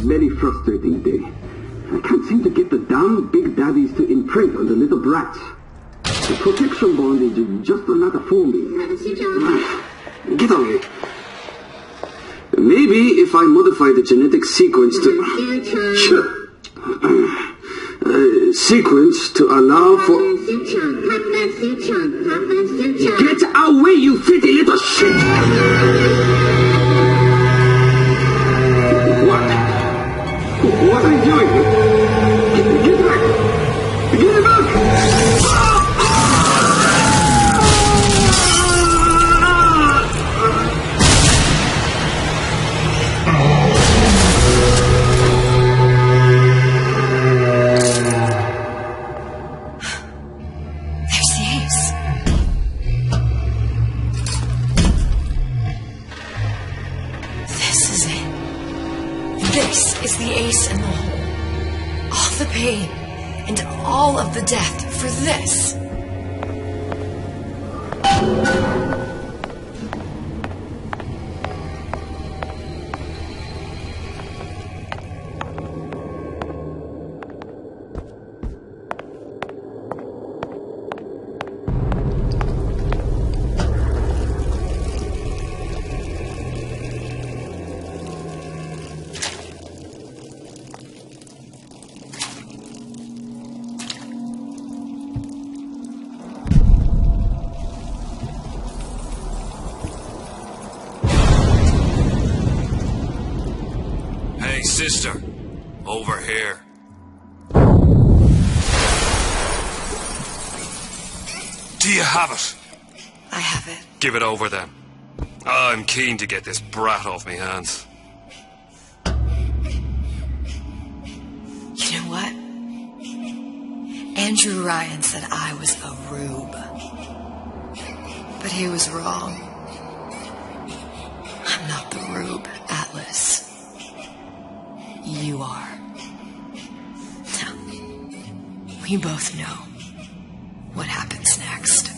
Very frustrating day. I can't seem to get the damn Big Daddies to imprint on the little brats. The protection bond is just another forming. Get away. Maybe if I modify the genetic sequence to... sequence to allow for... Get away, you filthy little shit! What are you doing? Get back! Get back! And all of the death for this. sister. Over here. Do you have it? I have it. Give it over then. I'm keen to get this brat off me hands. You know what? Andrew Ryan said I was a rube. But he was wrong. I'm not the rube, Atlas. You are. Now, we both know what happens next.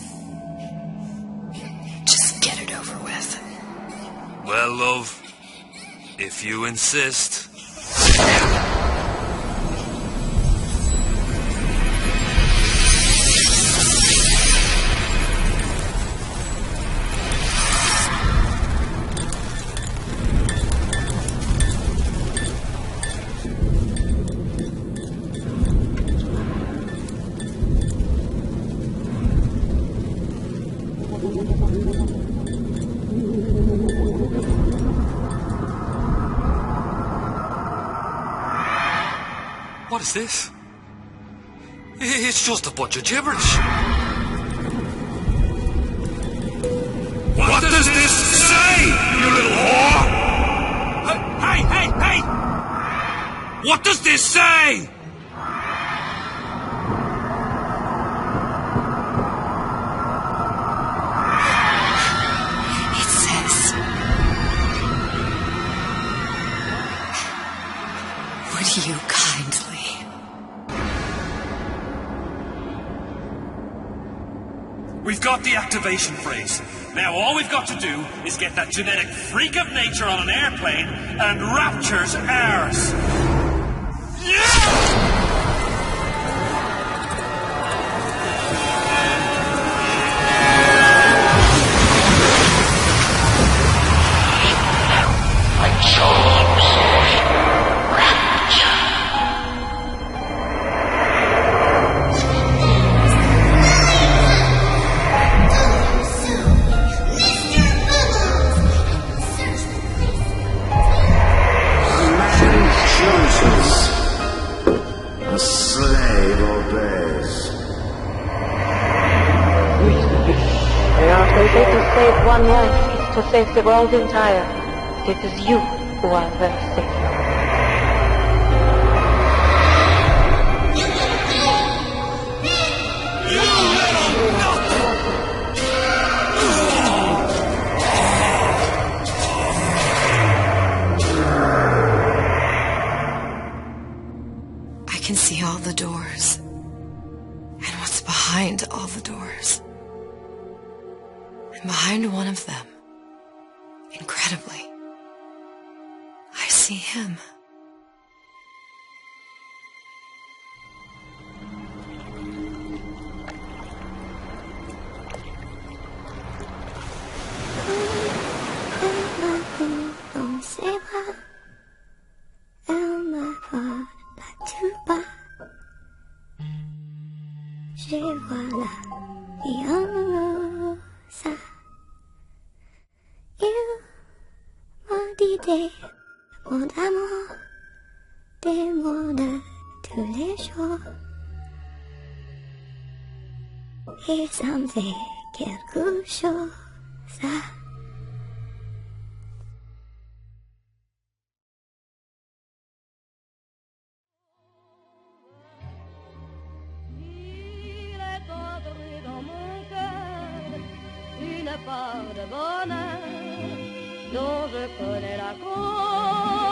Just get it over with. Well, love, if you insist. What is this? It's just a bunch of gibberish. What does this say, you little whore? Hey, hey, hey! What does this say? It says, would you kindly? We've got the activation phrase. Now all we've got to do is get that genetic freak of nature on an airplane and Rapture's ours. Yeah! One life is to save the world entire. It is you who are the savior. I can see all the doors. And what's behind all the doors. And behind one of them, incredibly, I see him. On se va, elle me voit là tout bas. Je vois la vie en rosa. Il m'a dit des mots d'amour, des mots de tous les jours. Et ça me fait quelque chose. Une part de bonheur dont je connais la cause.